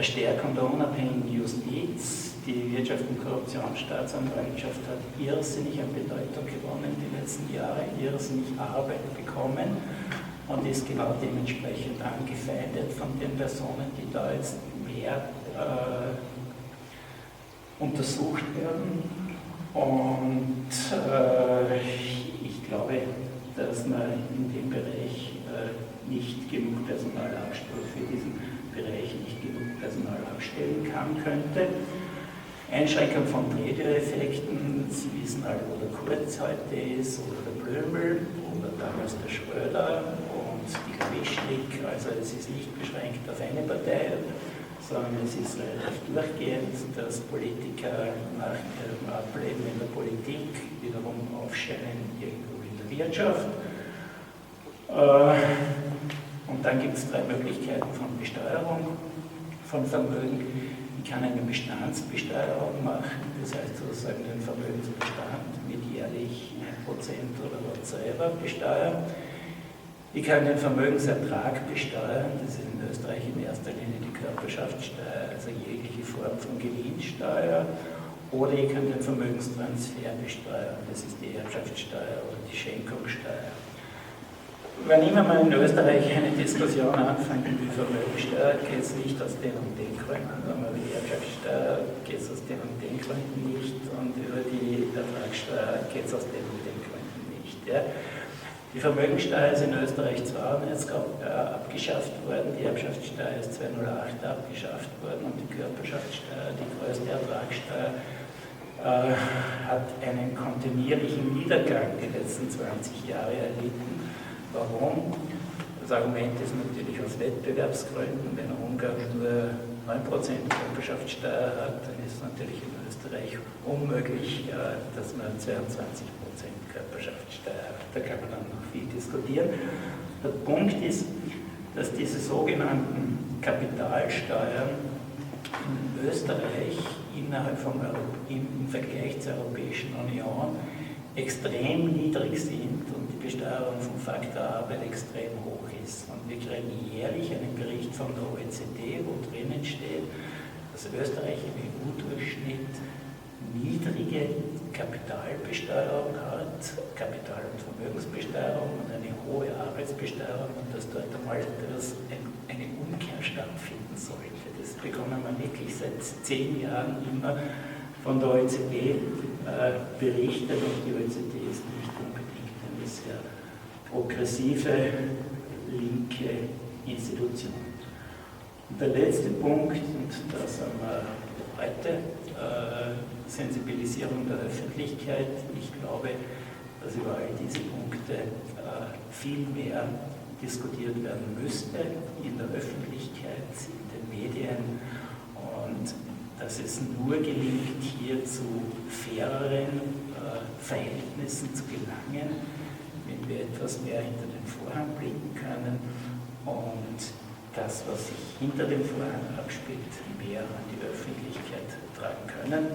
Verstärkung der unabhängigen Justiz. Die Wirtschafts- und Korruptionsstaatsanwaltschaft hat irrsinnig an Bedeutung gewonnen die letzten Jahre, irrsinnig Arbeit bekommen und ist genau dementsprechend angefeindet von den Personen, die da jetzt mehr untersucht werden. Und ich glaube, dass man in dem Bereich nicht genug Personal abstellt, für diesen Bereich nicht genug Personal abstellen könnte. Einschränkung von Trägereffekten, Sie wissen alle, wo der Kurz heute ist, oder der Blömel, oder damals der Schröder und die Wischlik. Also es ist nicht beschränkt auf eine Partei, sondern es ist relativ durchgehend, dass Politiker nach ihrem Ableben in der Politik wiederum aufscheinen irgendwo in der Wirtschaft. Und dann gibt es 3 Möglichkeiten von Besteuerung von Vermögen. Ich kann eine Bestandsbesteuerung machen, das heißt sozusagen den Vermögensbestand mit jährlich 1% oder whatsoever besteuern. Ich kann den Vermögensertrag besteuern, das ist in Österreich in erster Linie die Körperschaftssteuer, also jegliche Form von Gewinnsteuer. Oder ich kann den Vermögenstransfer besteuern, das ist die Erbschaftssteuer oder die Schenkungssteuer. Wenn immer mal in Österreich eine Diskussion anfängt über die Vermögensteuer, geht es nicht aus den und den Gründen, aber über die Erbschaftssteuer geht es aus den und den Gründen nicht und über die Ertragssteuer geht es aus den und den Gründen nicht. Ja. Die Vermögensteuer ist in Österreich 92 abgeschafft worden, die Erbschaftssteuer ist 2008 abgeschafft worden und die Körperschaftssteuer, die größte Ertragssteuer, hat einen kontinuierlichen Niedergang die letzten 20 Jahre erlitten. Warum? Das Argument ist natürlich aus Wettbewerbsgründen. Wenn Ungarn nur 9% Körperschaftssteuer hat, dann ist es natürlich in Österreich unmöglich, dass man 22% Körperschaftssteuer hat. Da kann man dann noch viel diskutieren. Der Punkt ist, dass diese sogenannten Kapitalsteuern in Österreich im Vergleich zur Europäischen Union extrem niedrig sind und die Besteuerung vom Faktor Arbeit extrem hoch ist. Und wir kriegen jährlich einen Bericht von der OECD, wo drinnen steht, dass Österreich im EU-Durchschnitt niedrige Kapitalbesteuerung hat, Kapital- und Vermögensbesteuerung und eine hohe Arbeitsbesteuerung und dass dort einmal eine Umkehr stattfinden sollte. Das bekommen wir wirklich seit 10 Jahren immer von der OECD berichtet und die OECD ist nicht unbedingt eine sehr progressive, linke Institution. Und der letzte Punkt, und da sind wir heute, Sensibilisierung der Öffentlichkeit. Ich glaube, dass über all diese Punkte viel mehr diskutiert werden müsste in der Öffentlichkeit, in den Medien und dass es nur gelingt, hier zu faireren Verhältnissen zu gelangen, wenn wir etwas mehr hinter den Vorhang blicken können und das, was sich hinter dem Vorhang abspielt, mehr an die Öffentlichkeit tragen können.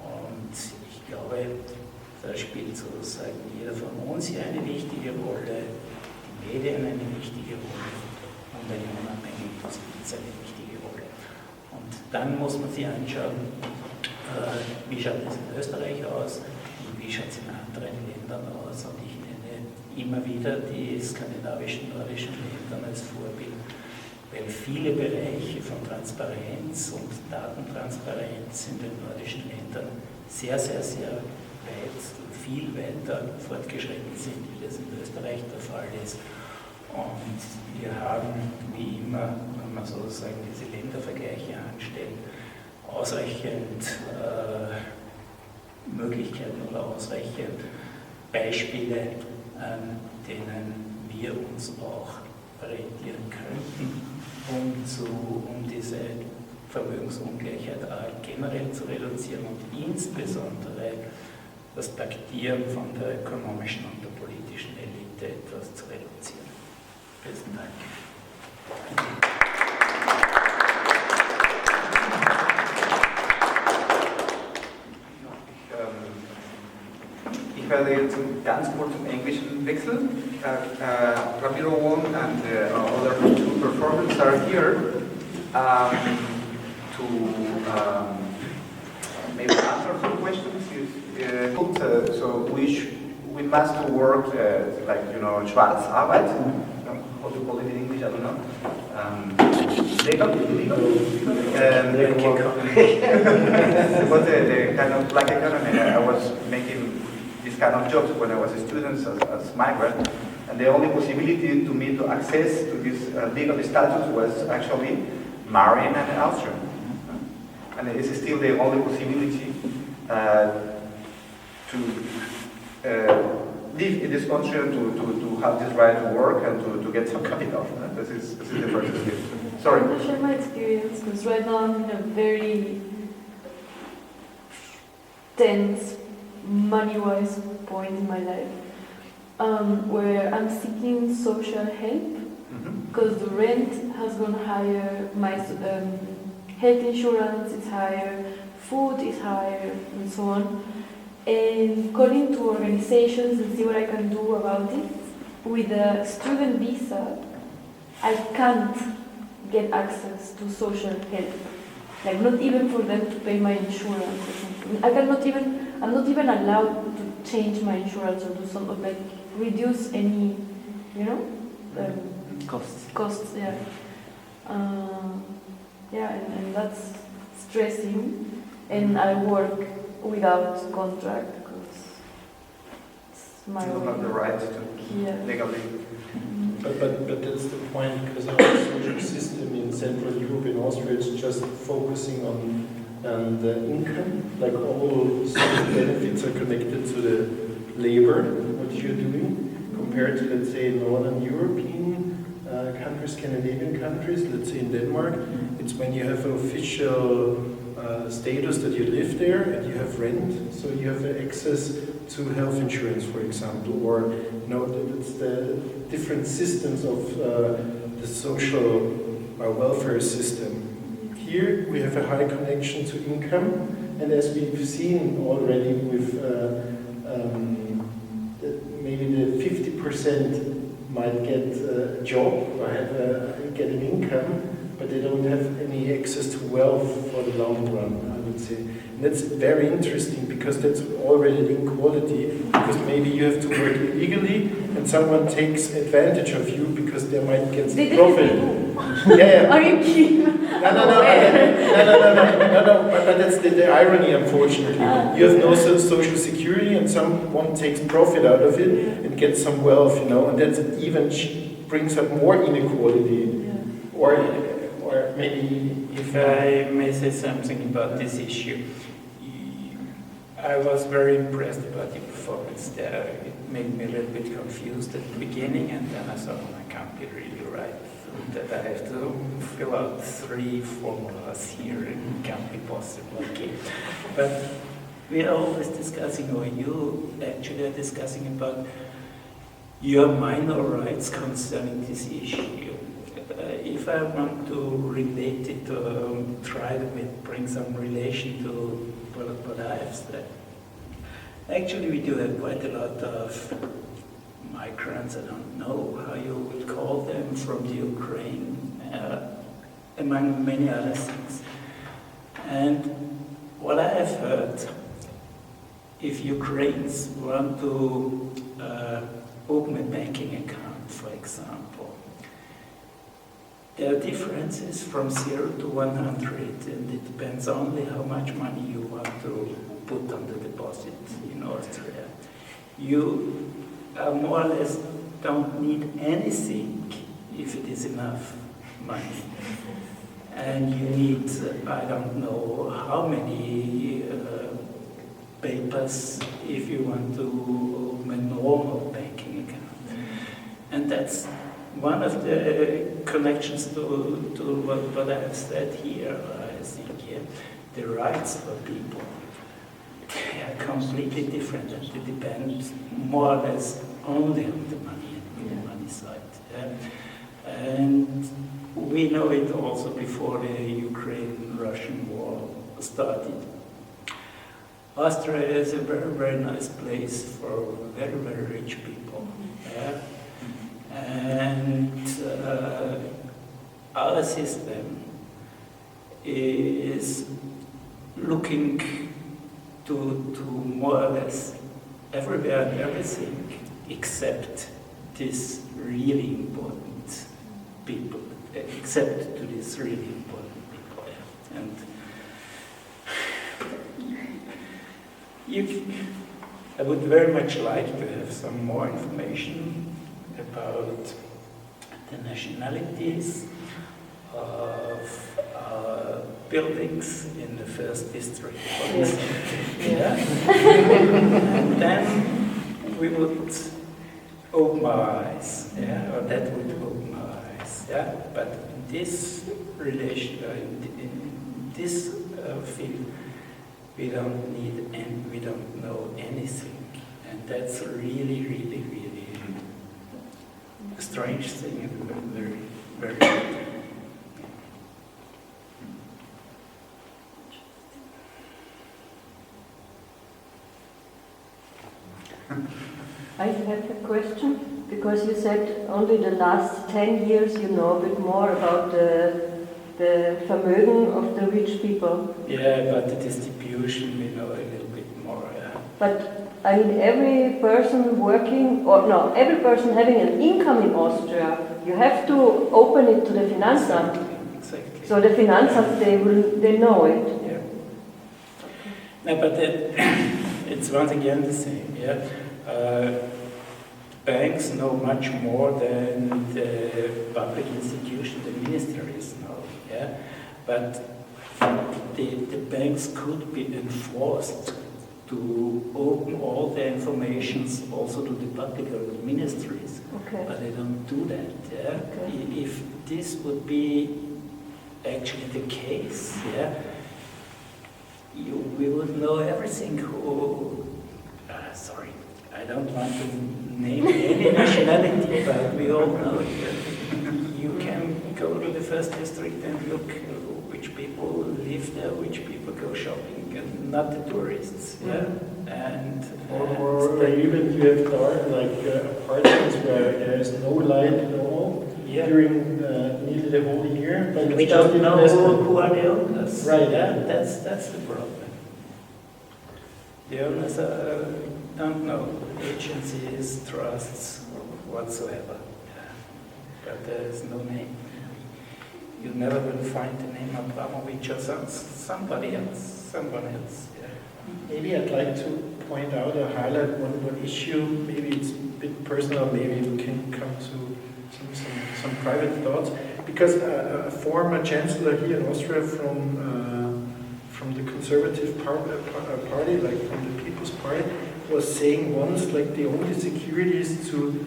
Und ich glaube, da spielt sozusagen jeder von uns hier eine wichtige Rolle, die Medien eine wichtige Rolle und eine unabhängige Justiz eine wichtige Rolle. Und dann muss man sich anschauen, wie schaut es in Österreich aus und wie schaut es in anderen Ländern aus. Und ich nenne immer wieder die skandinavischen, nordischen Länder als Vorbild, weil viele Bereiche von Transparenz und Datentransparenz in den nordischen Ländern sehr, sehr, sehr weit, viel weiter fortgeschritten sind, wie das in Österreich der Fall ist. Und wir haben, wie immer, wenn man sozusagen diese Ländervergleiche anstellt, ausreichend Möglichkeiten oder ausreichend Beispiele, an denen wir uns auch orientieren könnten, um diese Vermögensungleichheit generell zu reduzieren und insbesondere das Paktieren von der ökonomischen und der politischen Elite etwas zu reduzieren. Besten Dank. Ich werde jetzt ganz kurz zum Englischen wechseln. Ramiro Wong and the other two performers are here. to maybe answer some questions. So we must work like Schwarzarbeit. How to call it in English? I don't know. Legal. But the kind of black economy. I was making this kind of jobs when I was a student as migrant, and the only possibility to me to access to this legal status was actually marrying an Austrian, and it is still the only possibility to live in this country and to have this right to work and to get some capital. This is the first step. Sorry. I'm going to share my experience because right now I'm in a very tense, money-wise point in my life where I'm seeking social help because the rent has gone higher, my health insurance is higher, food is higher, and so on. And calling to organizations and see what I can do about it. With a student visa, I can't get access to social help. Like not even for them to pay my insurance or something. I'm not even allowed to change my insurance or do something like reduce any, costs, yeah. And that's stressing. And I work without contract because it's my You own. have the right to legally. But that's the point, because our social system in Central Europe, in Austria, is just focusing on the income. Like all social benefits are connected to the labor, what you're doing, compared to, let's say, Northern European countries, Scandinavian countries, let's say in Denmark. It's when you have an official status that you live there and you have rent, so you have access to health insurance, for example, or it's the different systems of the social welfare system. Here we have a high connection to income, and as we've seen already with maybe the 50% might get a job or get an income, but they don't have any access to wealth for the long run, I would say. And that's very interesting because that's already an inequality, because maybe you have to work illegally and someone takes advantage of you because they might get some profit. Yeah. Are you kidding? No, but that's the irony, unfortunately. You have no social security and someone takes profit out of it and gets some wealth, and that even brings up more inequality. Or maybe if I may say something about this issue, I was very impressed about the performance there. It made me a little bit confused at the beginning, and then I thought, I can't be really right. That I have to fill out 3 formulas here, it can't be possible. Okay. But we are always discussing, or you actually are discussing about your minor rights concerning this issue. If I want to relate it, try to bring some relation to what I have said. Actually, we do have quite a lot of migrants, I don't know how you would call them, from the Ukraine, among many other things. And what I have heard, if Ukrainians want to open a banking account, for example, there are differences from 0 to 100, and it depends only how much money you want to put on the deposit in Austria. You more or less don't need anything if it is enough money. And you need, I don't know how many papers if you want to open a normal banking account. And that's one of the connections to what I have said here, I think, the rights of people, they are completely different, and they depend more or less only on the money side. And we know it also before the Ukraine-Russian war started. Austria is a very, very nice place for very, very rich people. And our system is looking to more or less everywhere and everything except this really important people, except to this really important people. And I would very much like to have some more information about the nationalities of buildings in the first district. Yeah. And then we would open our eyes, yeah, or that would open our eyes, yeah. But in this relation, in this field, we don't need and we don't know anything, and that's really, really, really a strange thing, and very, very. I have a question, because you said only the last 10 years you know a bit more about the Vermögen of the rich people. Yeah, about the distribution we know a little bit more, yeah. But I mean, every person working, or no, every person having an income in Austria, you have to open it to the Finanzamt. Exactly. So the Finanzamt, they know it. Yeah. No, but it's once again the same, yeah. Banks know much more than the public institution, the ministries know, yeah. But the banks could be enforced to open all the informations also to the public or the ministries, Okay. but they don't do that, yeah. Okay. If this would be actually the case, yeah, we would know everything who, sorry, I don't want to name any nationality, but we all know it. You can go to the first district and look which people live there, which people go shopping, and not the tourists. Yeah, and or even you have apartments where there is no light at all during nearly the whole year, but we don't know who are the owners. Right. Yeah, that's the problem. The owners don't know agencies, trusts, whatsoever. Yeah. But there is no name. You never will find the name Abramovich or somebody else, someone else. Yeah. Maybe I'd like to point out or highlight one issue. Maybe it's a bit personal. Maybe we can come to some private thoughts. Because a former chancellor here in Austria from the Conservative Party, like from the People's Party, was saying once, like the only security is to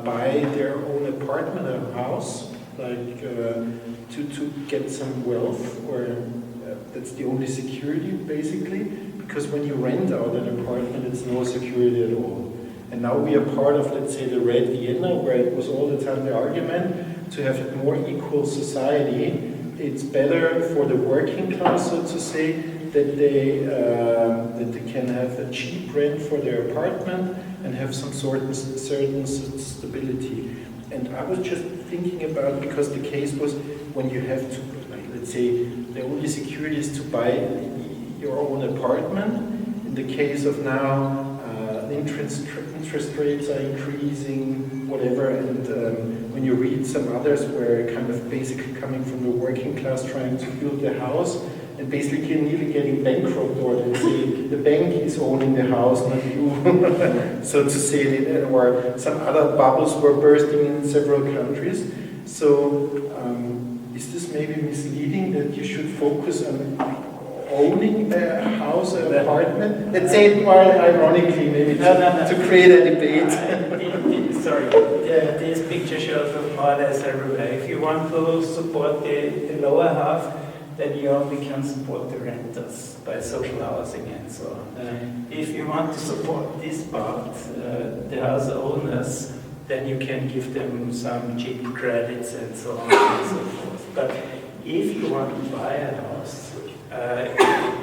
buy their own apartment or house, like to get some wealth, or that's the only security basically. Because when you rent out an apartment, it's no security at all. And now we are part of, let's say, the Red Vienna, where it was all the time the argument to have a more equal society. It's better for the working class, so to say, that they can have a cheap rent for their apartment and have some certain stability. And I was just thinking about, because the case was when you have to, like, let's say, the only security is to buy your own apartment. In the case of now, interest rates are increasing, whatever, and when you read some others where kind of basically coming from the working class trying to build their house and basically nearly getting bankrupt, or let's say the bank is owning the house, not you, so to say, or some other bubbles were bursting in several countries. So is this maybe misleading that you should focus on owning a house, an apartment? Let's say it more ironically, maybe to create a debate. Sorry, this picture shows more or less everywhere. If you want to support the lower half, then you only can support the renters by social housing and so on. If you want to support this part, the house owners, then you can give them some cheap credits and so on and so forth. But if you want to buy a house,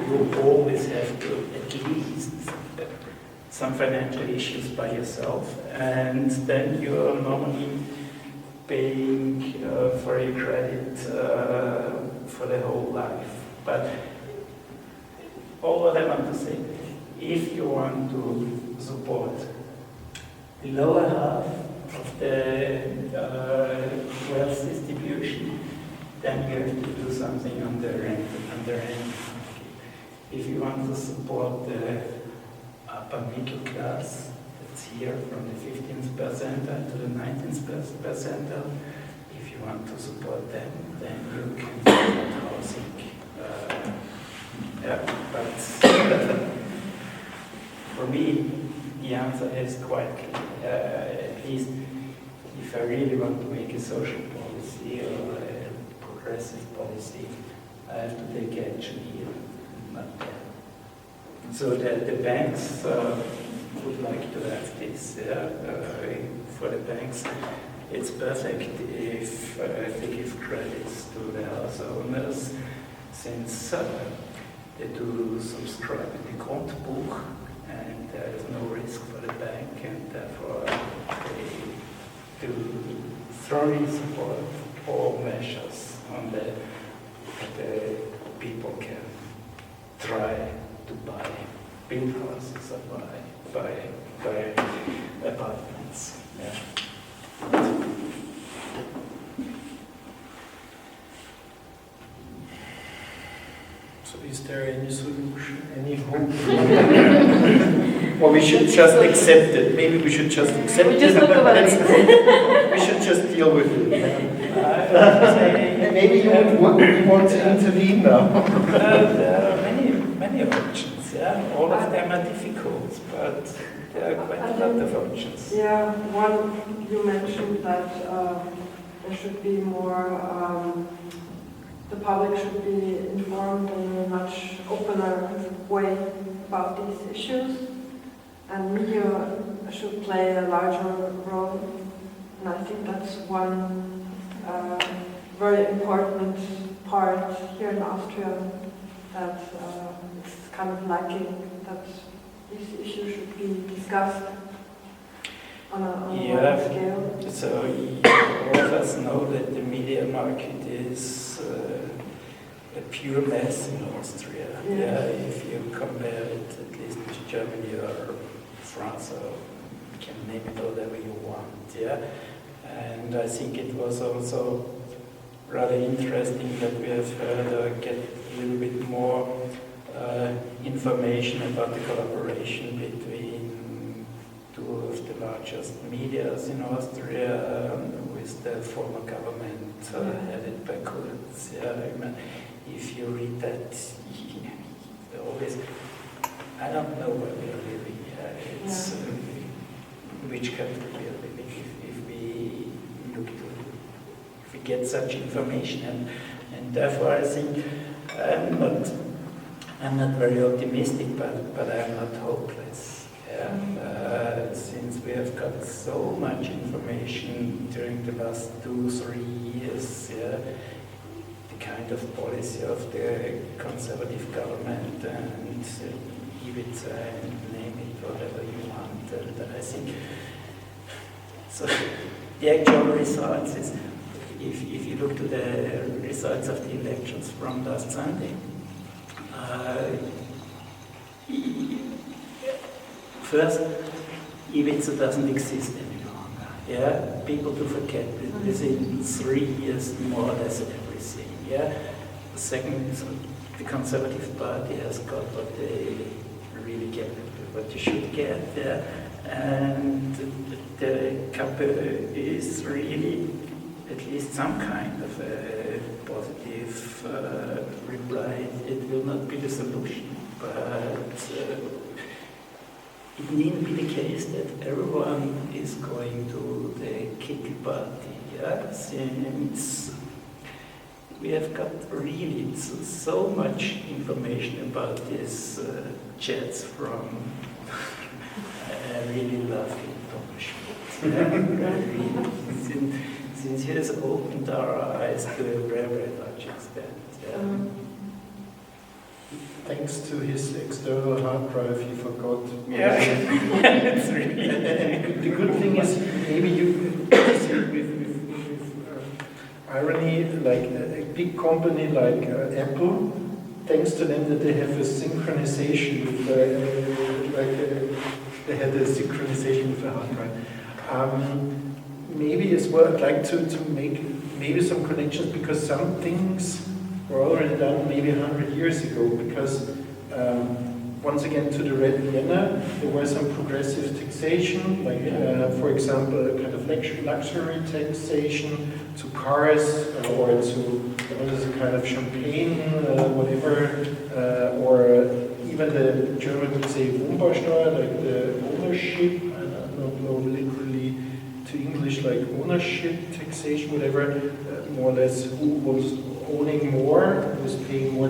you always have to at least some financial issues by yourself, and then you are normally paying for your credit for the whole life. But all what I want to say, if you want to support the lower half of the wealth distribution, then you have to do something on the rent. If you want to support the upper middle class, that's here from the 15th percentile to the 19th percentile, if you want to support them, then you can support housing. But for me, the answer is quite clear. At least if I really want to make a social policy or a progressive policy, I have to take action here, not there. So the banks would like to have this. For the banks, it's perfect if they give credits to the house owners, since they do subscribe in the Grundbuch, and there is no risk for the bank, and therefore they do thoroughly support all measures on that the people can try to build houses or buy apartments. Yeah. So is there any solution, any hope? Or we should just accept it? Maybe we should just accept it. We just talk about it. We should just deal with it. Maybe you want to intervene now. There are many options. Yeah, all of them are difficult, but there are quite a lot of options. Yeah, one you mentioned that there should be more. The public should be informed in a much opener way about these issues, and media should play a larger role. And I think that's one very important part here in Austria that is kind of lacking, that these issues should be discussed on a wide scale. So all of us know that the media market is a pure mess in Austria. Yes. Yeah, if you compare it at least with Germany or France, or you can name it whatever you want. Yeah, and I think it was also rather interesting that we have heard or get a little bit more information about the collaboration between two of the largest medias in Austria with the former government headed by Kurz. Yeah, I mean, if you read that, always, I don't know where we are living. It's which country we are living. If we look to, if we get such information, and therefore I think I'm not very optimistic, but I'm not hopeless. Yeah. Since we have got so much information during the last 2-3 years, yeah, the kind of policy of the conservative government and Ibiza and name it whatever you want, and I think so. The actual results is, if you look to the results of the elections from last Sunday. First, Ibiza doesn't exist any longer. Yeah, people do forget within 3 years more or less everything. Yeah. Second, the Conservative Party has got what they really get, what they should get. Yeah. And the couple is really at least some kind of a positive reply. It will not be the solution, but it needn't be the case that everyone is going to the kitty party. Yeah? Since we have got really so much information about these chats from I really love it. Since he has opened our eyes to a very, very large extent. Yeah. Thanks to his external hard drive, he forgot. Yeah, it's really. The good thing is, maybe you see with irony, like big company like Apple, thanks to them that they have a synchronization with they had a synchronization with the hard drive. Maybe as well, I'd like to make maybe some connections, because some things were already done maybe 100 years ago, because once again, to the Red Vienna, there was some progressive taxation, like, for example, a kind of luxury taxation to cars, or to what is a kind of champagne, whatever, or even the German would say Wohnbausteuer, like the ownership, I don't know literally to English, like ownership taxation, whatever, more or less who was owning more, who was paying more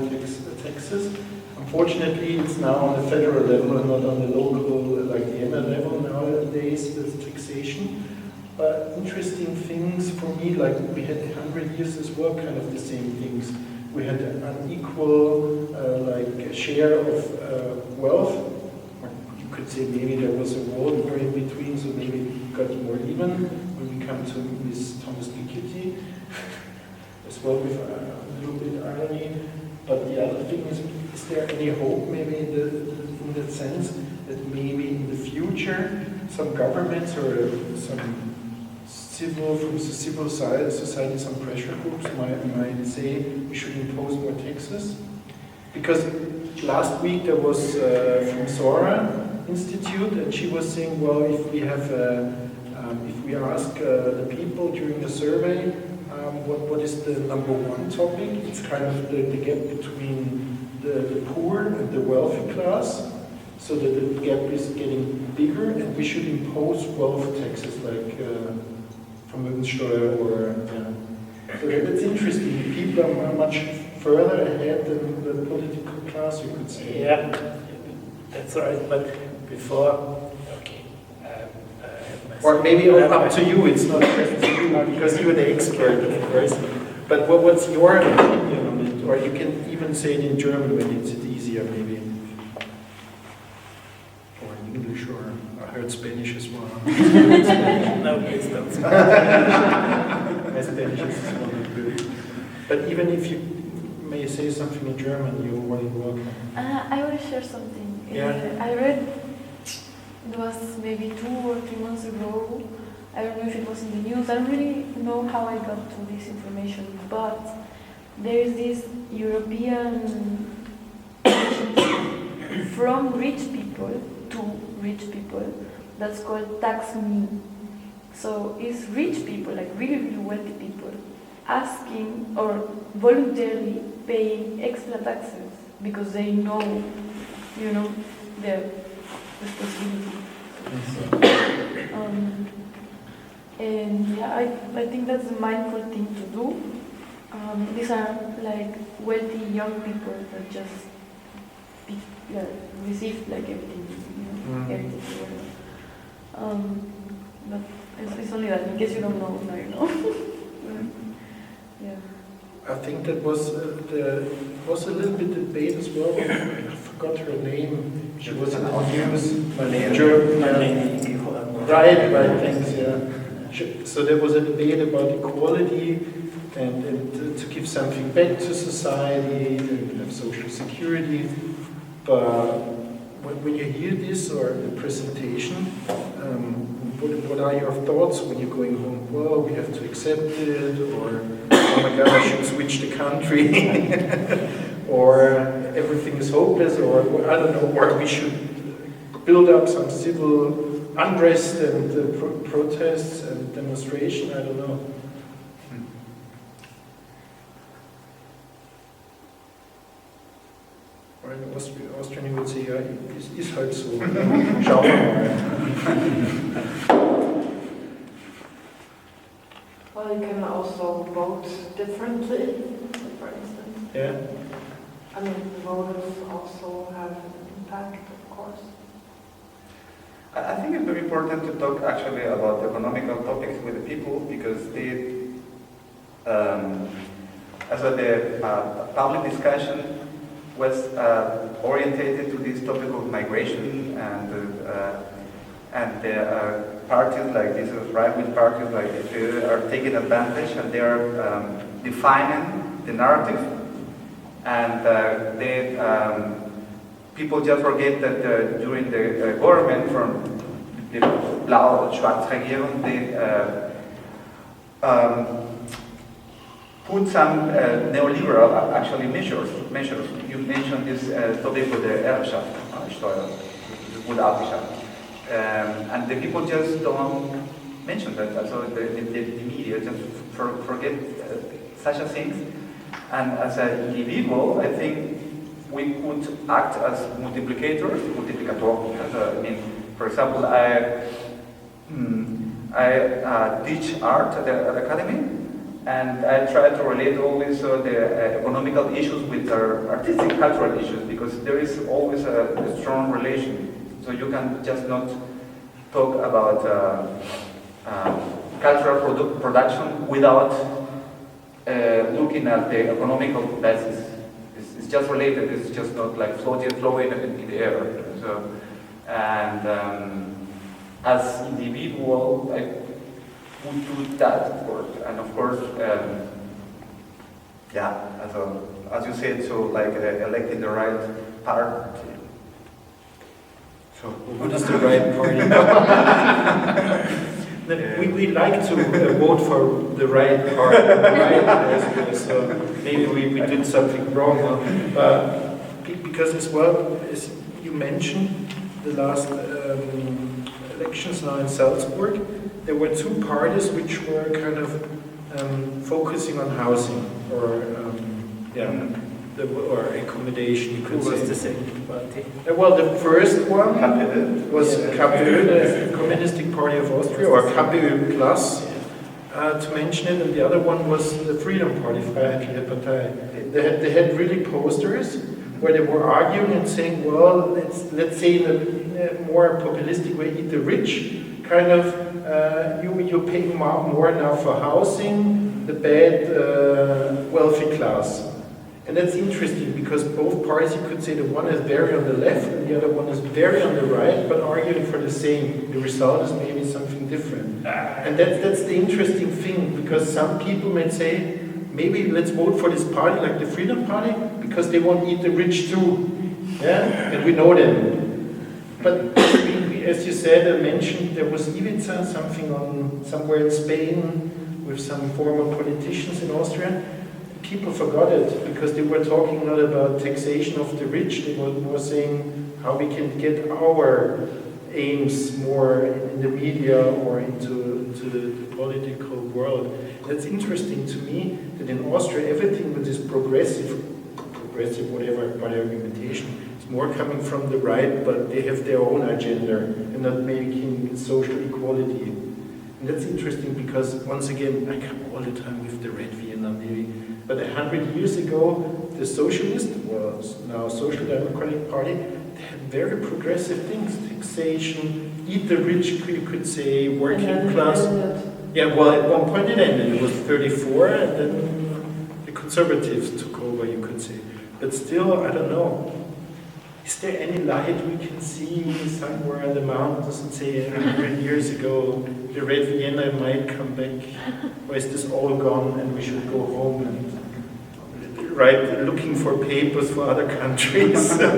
taxes. Unfortunately, it's now on the federal level and not on the local, like Vienna level nowadays, that's taxation. But interesting things for me, like we had 100 years as well, kind of the same things. We had an unequal like share of wealth. You could say maybe there was a world war in between, so maybe it got more even when we come to Miss Thomas Piketty, as well with a little bit irony. But the other thing is there any hope maybe in that sense that maybe in the future some governments or some from the civil society, some pressure groups might say we should impose more taxes? Because last week there was from Sora Institute, and she was saying, well, if we have, if we ask the people during the survey, what is the number one topic? It's kind of the gap between the poor and the wealthy class, so that the gap is getting bigger, and we should impose wealth taxes like Vermögenssteuer or So that's interesting. People are much further ahead than the political class, you could say. Yeah, that's right. But before, okay. Or maybe up to you, it's not just to you, because you're the expert, of course. But what's your opinion on it? Or you can even say it in German when it's easier, maybe. Or in English, or I heard Spanish as well. No, please don't. My Spanish is not good. But even if you may say something in German, you're more than welcome. I want to share something. Yeah. I read, it was maybe 2 or 3 months ago, I don't know if it was in the news, I don't really know how I got to this information, but there is this European from rich people to rich people that's called Tax Me. So it's rich people, like really, really wealthy people, asking or voluntarily paying extra taxes because they know, you know, their responsibility. So, and yeah, I think that's a mindful thing to do. These are like wealthy young people that just receive like everything, you know, everything. But it's only that, in case you don't know, now you know. Yeah. I think that was there was a little bit debate as well. I forgot her name. She was in our news. Right, thanks, yeah. So there was a debate about equality and to give something back to society and have social security. But when you hear this or the presentation, what are your thoughts when you're going home? Well, we have to accept it, or oh my God, I should switch the country, or everything is hopeless, or I don't know, or we should build up some civil unrest and protests and demonstration, I don't know. Or in Austrian you would say, ja, ist halt so. Schauen wir mal. Well, you can also vote differently, for instance. Yeah. I mean, the voters also have an impact, of course. I think it's very important to talk actually about economical topics with the people, because the public discussion was orientated to this topic of migration, and parties like this, right-wing parties like this, are taking advantage, and they are defining the narrative, and people just forget that during the government from the Blau-Schwarz-Regierung, they put some neoliberal actually measures. You mentioned this topic with the Erbschaftssteuer, with Erbschaft. And the people just don't mention that. So the media just forget such a things. And as an individual, I think we could act as multiplicators. For example, I teach art at the academy, and I try to relate always the economical issues with our artistic, cultural issues, because there is always a strong relation. So you can just not talk about cultural production without looking at the economical basis. It's just related. It's just not like flowing in the air. So, and as individual, I would do that, of course. And of course, as you said, so like electing the right party. So what is the right party? We like to vote for the right party, right? So maybe we did something wrong. Because as well, as you mentioned, the last elections now in Salzburg, there were two parties which were kind of focusing on housing or or accommodation, you could say. Who was the second party? Well, the first one was KPÖ, the Communistic Party of Austria, or KPÖ Plus, to mention it, and the other one was the Freedom Party, Freiheitliche Partei. They had really posters where they were arguing and saying, well, let's say in a more populistic way, eat the rich, kind of, you pay more now for housing, the bad wealthy class. And that's interesting because both parties, you could say the one is very on the left and the other one is very on the right, but arguing for the same. The result is maybe something different. And that's the interesting thing, because some people might say, maybe let's vote for this party, like the Freedom Party, because they won't eat the rich too. Yeah? And we know them. But as you said, I mentioned there was Ivica, something on somewhere in Spain with some former politicians in Austria. People forgot it because they were talking not about taxation of the rich, they were more saying how we can get our aims more in the media or into the political world. That's interesting to me that in Austria everything that is progressive whatever by argumentation is more coming from the right, but they have their own agenda and not making social equality. And that's interesting because once again I come all the time with the Red Vienna maybe. But 100 years ago, the socialist, well, now Social Democratic Party, they had very progressive things. Taxation, eat the rich, you could say, working class. Yeah, well, at one point it ended. It was 34, and then the conservatives took over, you could say. But still, I don't know. Is there any light we can see somewhere in the mountains and say 100 years ago, the Red Vienna might come back? Or is this all gone and we should go home and looking for papers for other countries to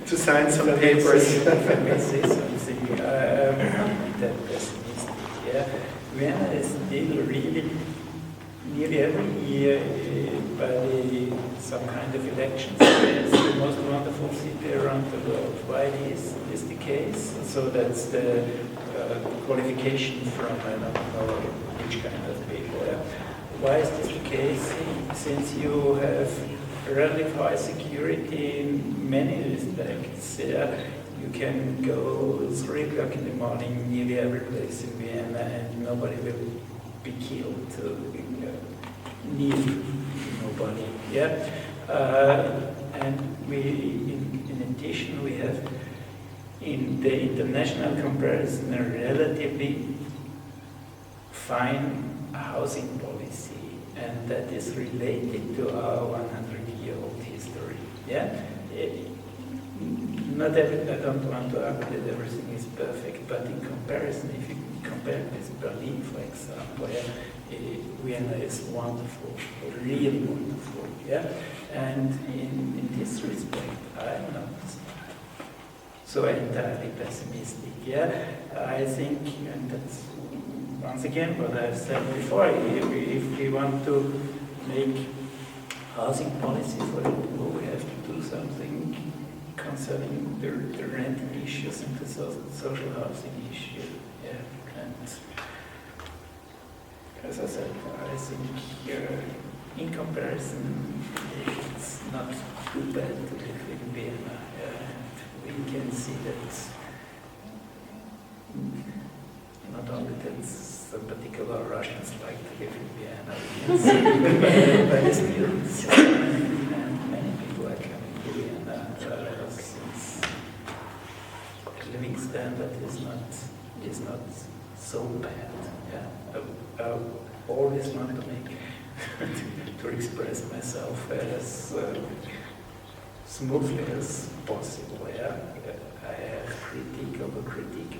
sign some papers? If I may say something, that pessimistic. Yeah, Vienna is still really nearly every year by some kind of elections. It's the most wonderful city around the world. Why is this the case? So that's the qualification from I don't know which kind of people. Yeah. Why is this the case? Since you have relatively high security in many respects, you can go 3 o'clock in the morning nearly every place in Vienna and nobody will be killed. Need nobody. Yeah, and in addition we have in the international comparison a relatively fine housing policy, and that is related to our 100-year-old history. Yeah, I don't want to argue that everything is perfect, but in comparison, if you compare with Berlin, for example, Vienna is wonderful, really wonderful, yeah? And in this respect, I'm not so entirely pessimistic, yeah? I think, and that's once again what I've said before, if we want to make housing policy for the poor, we have to do something concerning the rent issues and the social housing issue, yeah? And as I said, I think in comparison, it's not too bad to live in Vienna. We can see that not only that some particular Russians like to live in Vienna, we can see by the students, and many people are coming to Vienna since the living standard is not so bad. Yeah. I always want to make to express myself as smoothly as possible. Yeah? I have critique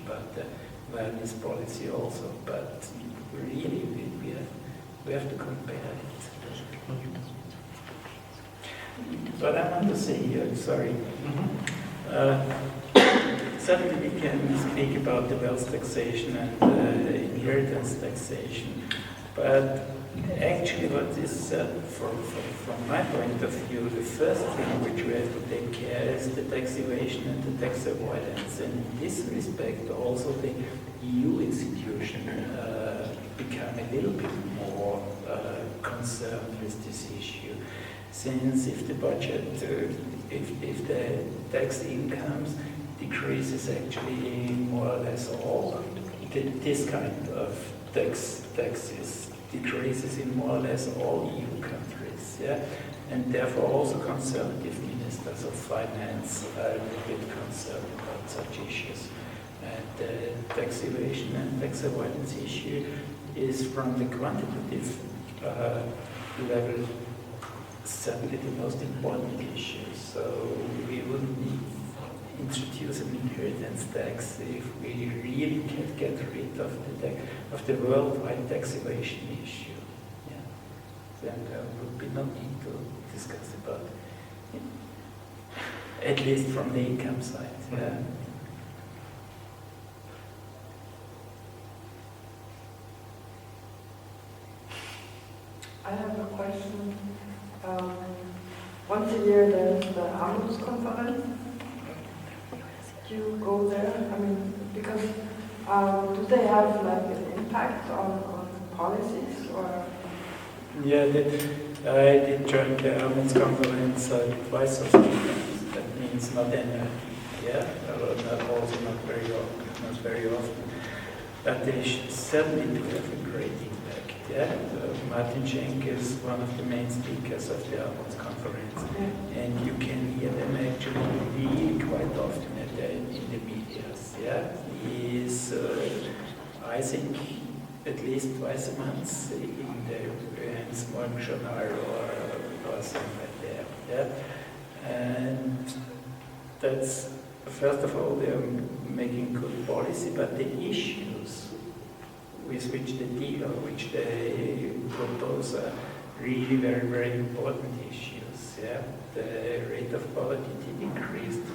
about the Viennese policy also, but really we have to compare it. But I want to say here, sorry. Certainly we can speak about the wealth taxation and inheritance taxation, but actually what is, from my point of view, the first thing which we have to take care is the tax evasion and the tax avoidance. And in this respect also the EU institution become a little bit more concerned with this issue. Since if the budget, if the tax incomes decreases actually more or less all, this kind of taxes decreases in more or less all EU countries, yeah? And therefore also conservative ministers of finance are a little bit concerned about such issues. And the tax evasion and tax avoidance issue is from the quantitative level certainly the most important issue. So we wouldn't need introduce an inheritance tax if we really can't get rid of the worldwide tax evasion issue. Yeah. Then there would be no need to discuss about it, at least from the income side. Yeah. I have a question. Once a year there's the Armutskonferenz. Do you go there? I mean, because do they have like an impact on policies or? Yeah, I did join the Armutskonferenz twice or three times. That means not annually, yeah, also not very often. But they certainly do have a great impact. Yeah, Martin Schenk is one of the main speakers of the Armutskonferenz, and you can hear them actually really quite often in the media. Yeah, he is, I think, at least twice a month in the Small Journal or somewhere there. Yeah, and that's first of all they are making good policy, but the issues with which they deal, which they propose, are really very, very important issues. Yeah, the rate of poverty did increase to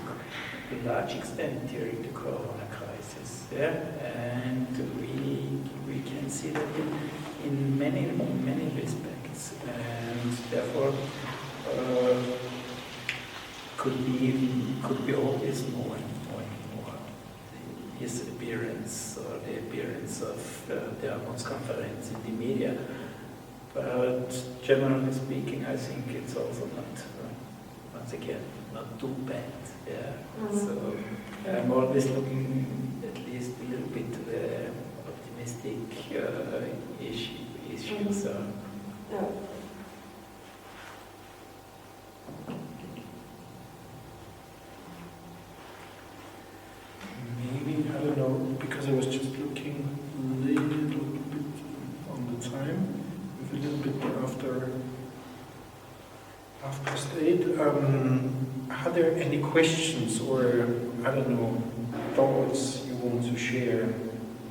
a large extent during the Corona crisis. Yeah, and we can see that in many respects, and therefore could be always more and more. His appearance or the appearance of the Armutskonferenz in the media. But generally speaking, I think it's also not, once again, not too bad. Yeah. So I'm always looking at least a little bit to the optimistic issues. Yeah. Maybe, I don't know, because I was just looking a little bit on the time, with a little bit after state. Are there any questions or, I don't know, thoughts you want to share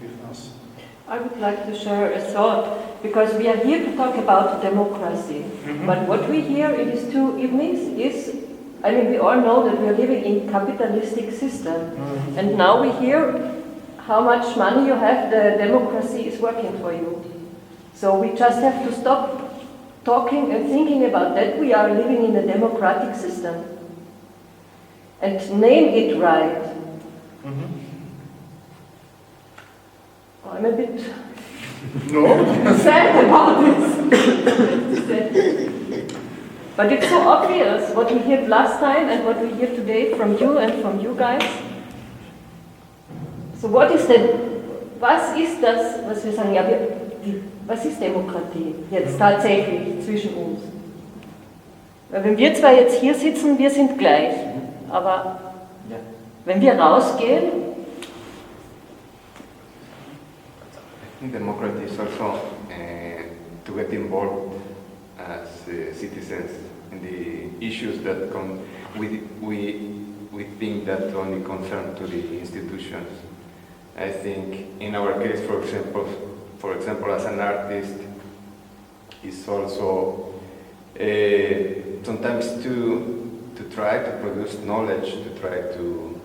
with us? I would like to share a thought, because we are here to talk about democracy. But what we hear in these 2 evenings is, I mean, we all know that we are living in capitalistic system. And now we hear how much money you have, the democracy is working for you. So we just have to stop talking and thinking about that. We are living in a democratic system. And name it right. I'm a bit sad about this. But it's so obvious what we heard last time and what we hear today from you and from you guys. So what is was ist das, was wir sagen, ja, was ist Demokratie jetzt tatsächlich zwischen uns? Weil wenn wir zwar jetzt hier sitzen, wir sind gleich, aber wenn wir rausgehen, democracy is also to get involved as citizens in the issues that we think that only concern to the institutions. I think in our case, for example, as an artist, is also sometimes to try to produce knowledge, to try to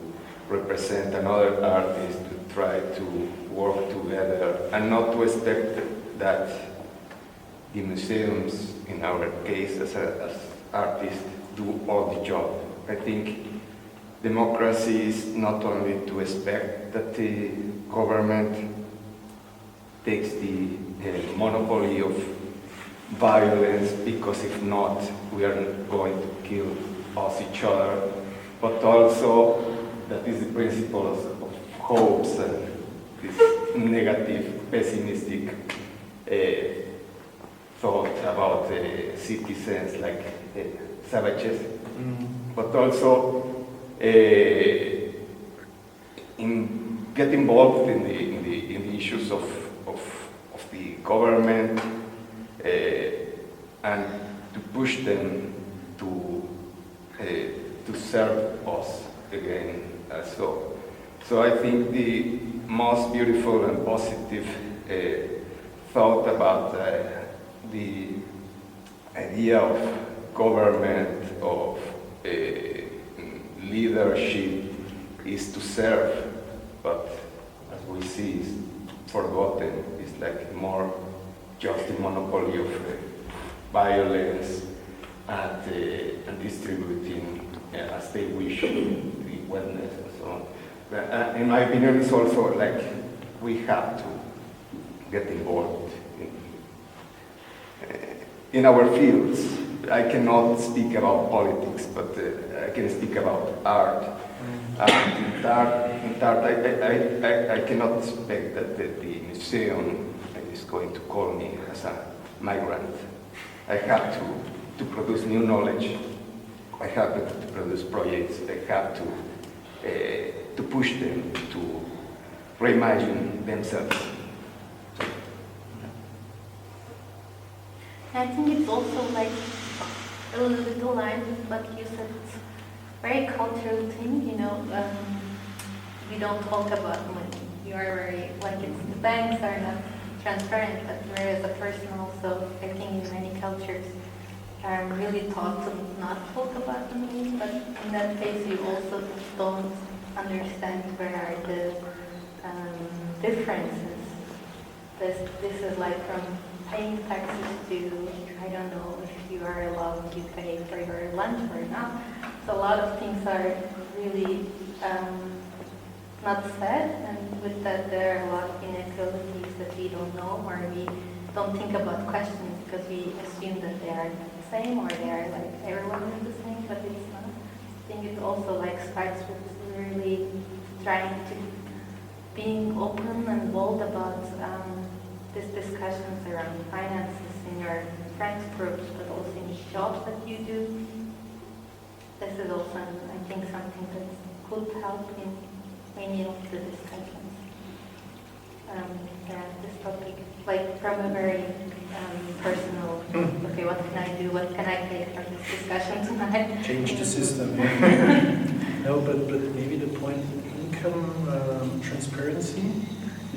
represent another artist, to try to work together, and not to expect that the museums, in our case as artists, do all the job. I think democracy is not only to expect that the government takes the monopoly of violence, because if not, we are going to kill each other, but also that is the principle of hopes and this negative, pessimistic thought about citizens like savages, but also in get involved in the issues of the government and to push them to serve us again. So I think the most beautiful and positive thought about the idea of government, of leadership, is to serve, but as we see, is forgotten. It's like more just the monopoly of violence and distributing as they wish the wellness and so on. But, in my opinion, it's also like we have to get involved in our fields. I cannot speak about politics, but I can speak about art. In art, I cannot expect that the museum is going to call me as a migrant. I have to produce new knowledge. I have to produce projects. I have to push them to reimagine themselves. I think it's also like a little bit aligned with what you said. It's a very cultural thing, you know. We don't talk about money. You are very, like, the banks are not transparent, but there is a person also, I think in many cultures, really taught to not talk about money, but in that case you also don't understand where are the differences. This is like from paying taxes to, I don't know if you are allowed to pay for your lunch or not. So a lot of things are really not said, and with that there are a lot of inequalities that we don't know, or we don't think about questions because we assume that they are the same, or they are like everyone is the same, but it's not. I think it also like starts with really trying to being open and bold about these discussions around finances in your friends groups, but also in jobs that you do. This is also, I think, something that could help in many of the discussions. This topic, like from a very personal, okay, what can I do? What can I take from this discussion tonight? Change the system. Yeah. No, but maybe the point, income transparency,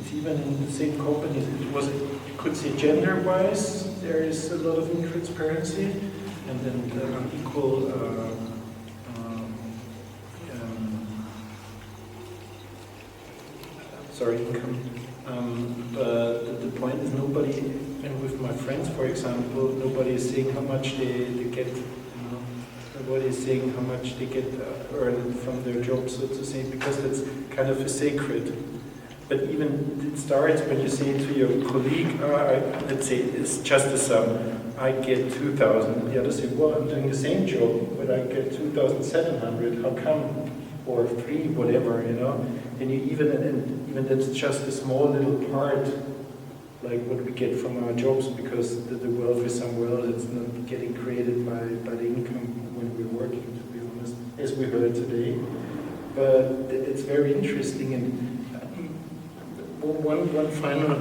it's even in the same companies. It was, you could say gender-wise, there is a lot of intransparency, and then the unequal income. But the point is, nobody, and with my friends, for example, nobody is saying how much they get. Nobody is saying how much they get earned from their job, so to say, because that's kind of a sacred. But even it starts when you say to your colleague, let's say it's just a sum, I get 2,000, and the other say, well, I'm doing the same job, but I get 2,700, how come? Or 3, whatever, you know. And you even that's just a small little part, like what we get from our jobs, because the wealth is somewhere else. It's not getting created by the income when we're working, to be honest, as we heard today. But it's very interesting. And one final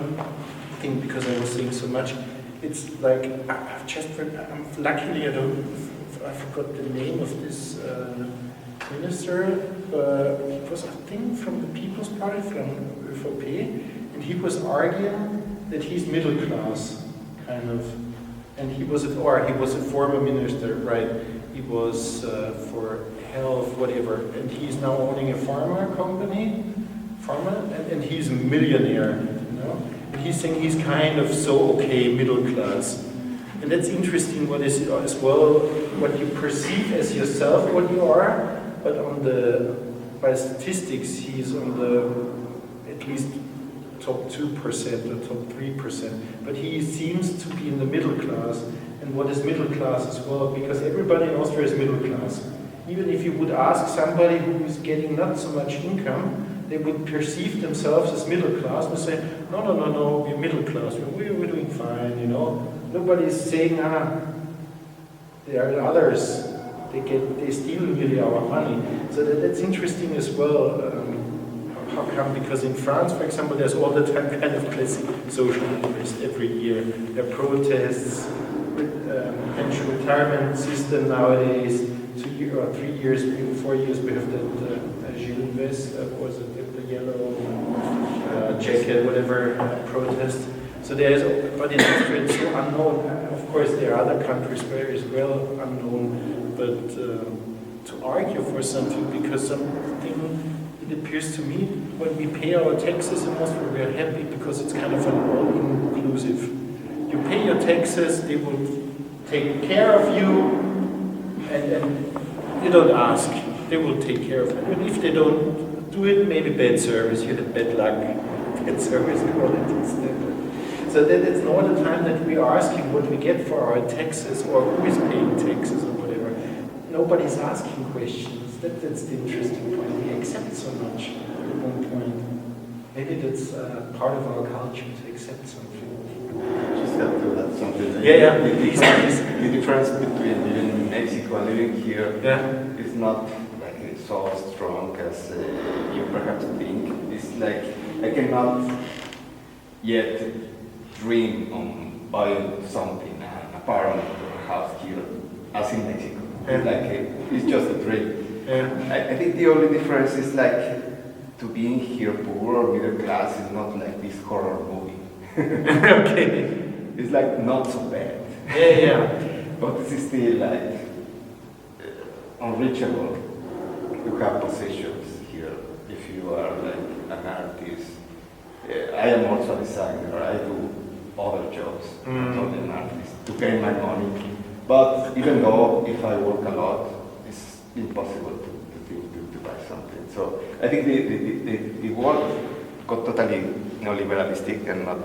thing, because I was saying so much, it's like luckily I forgot the name of this minister. He was, I think, from the People's Party, from ÖVP, and he was arguing that he's middle class, kind of, and he was a former minister, right? He was for health, whatever, and he's now owning a pharma company, and he's a millionaire, you know. And he's saying he's kind of so okay, middle class, and that's interesting. What is as well what you perceive as yourself, what you are, but by statistics, he's on the at least top 2% or top 3%, but he seems to be in the middle class. And what is middle class as well? Because everybody in Austria is middle class. Even if you would ask somebody who is getting not so much income, they would perceive themselves as middle class and say, no, we're middle class, we're doing fine, you know. Nobody's saying, there are others, they steal nearly our money. So that's interesting as well. How come? Because in France, for example, there's all the time kind of classic social unrest every year. There are protests, pension retirement system nowadays. 2 years or 3 years, even 4 years, we have the Gilles Vest, was it the yellow jacket, whatever, protest. So there's, but in Austria it's so unknown. Of course, there are other countries where it's well unknown, but to argue for something, because something, it appears to me, when we pay our taxes in Austria, we are happy because it's kind of an all-inclusive. You pay your taxes, they will take care of you, and you don't ask, they will take care of you. And if they don't do it, maybe bad service, you had bad luck, bad service quality instead. So that it's not the time that we are asking what we get for our taxes, or who is paying taxes, or whatever. Nobody's asking questions. That's the interesting point. We accept so much at one point. Maybe that's part of our culture, to accept something. Just have to add something. Yeah. The difference between living in Mexico and living here is not like so strong as you perhaps think. It's like I cannot yet dream on buying something, an apartment or a house here, as in Mexico. It's just a dream. I think the only difference is like to being here poor or middle class is not like this horror movie. Okay. It's like not so bad. Yeah. But it's still like unreachable to have possessions here if you are like an artist. I am also a designer. I do other jobs, not only an artist, to gain my money. But even though if I work a lot, it's impossible to buy something. So I think the world got totally neoliberalistic and not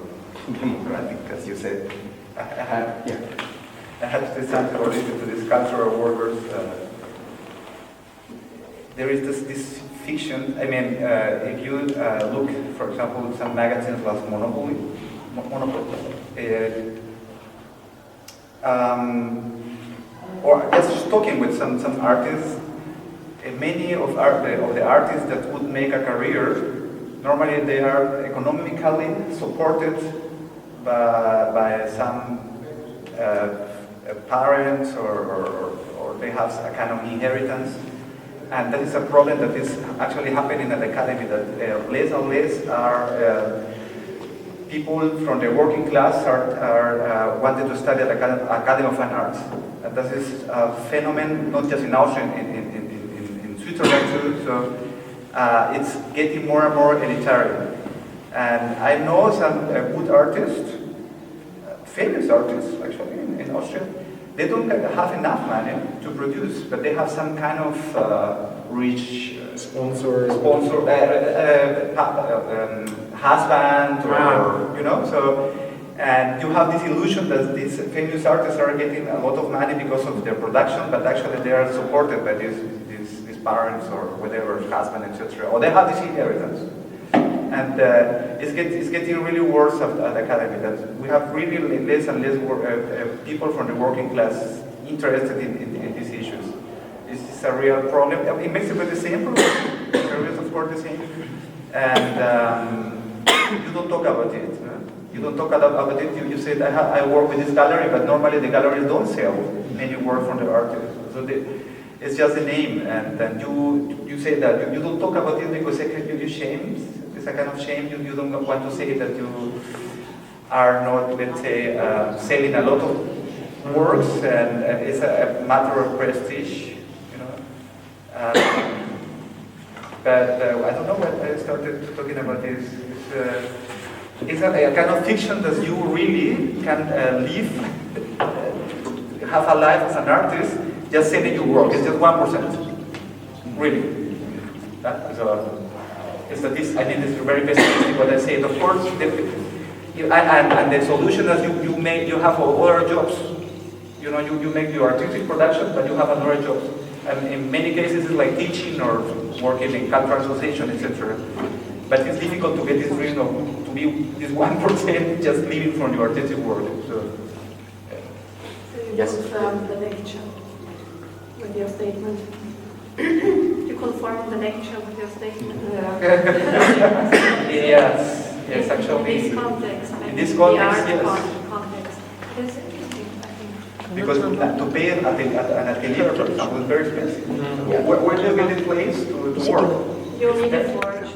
democratic, as you said. I have to say something related to these cultural workers. There is this fiction. I mean, if you look, for example, some magazines like Monopoly, or just talking with some artists, many of the artists that would make a career, normally they are economically supported by some parents or they have a kind of inheritance. And that is a problem that is actually happening at the academy, that less and less are people from the working class are wanted to study at the Academy of Fine Arts. And this is a phenomenon not just in Austria, in Switzerland too. So it's getting more and more elitarian. And I know some good artists, famous artists actually in Austria. They don't have enough money to produce, but they have some kind of rich Sponsor, husband, or you know. So, and you have this illusion that these famous artists are getting a lot of money because of their production, but actually they are supported by these parents or whatever, husband, etc. Or they have this inheritance. And it's getting really worse at the academy, that we have really less and less people from the working class interested in these issues. This is a real problem. In Mexico, the same problem. Peru is, of course, the same. And you don't talk about it. You don't talk about it. You say, I work with this gallery, but normally the galleries don't sell any work from the artists. So it's just a name. And then you say that you don't talk about it because you shame. A kind of shame. You don't want to say that you are not, let's say, selling a lot of works, and it's a matter of prestige, you know. But I don't know when I started talking about this. It's a kind of fiction that you really can live, have a life as an artist, just selling your work. It's just 1%, really. It's that this, I think it's very pessimistic what I say. Of course, and the solution is you have other jobs. You know, you make your artistic production, but you have another job. And in many cases, it's like teaching or working in cultural association, etc. But it's difficult to get this dream of to be this 1% just living from your artistic work. So you confirm the lecture with your statement. You confirm the lecture with your statement. yes, actually. In this context. In this context, yes. Context. That's interesting, I think. Because to pay an atelier, for example, is very expensive. Where do you get a place to work? You need a forge.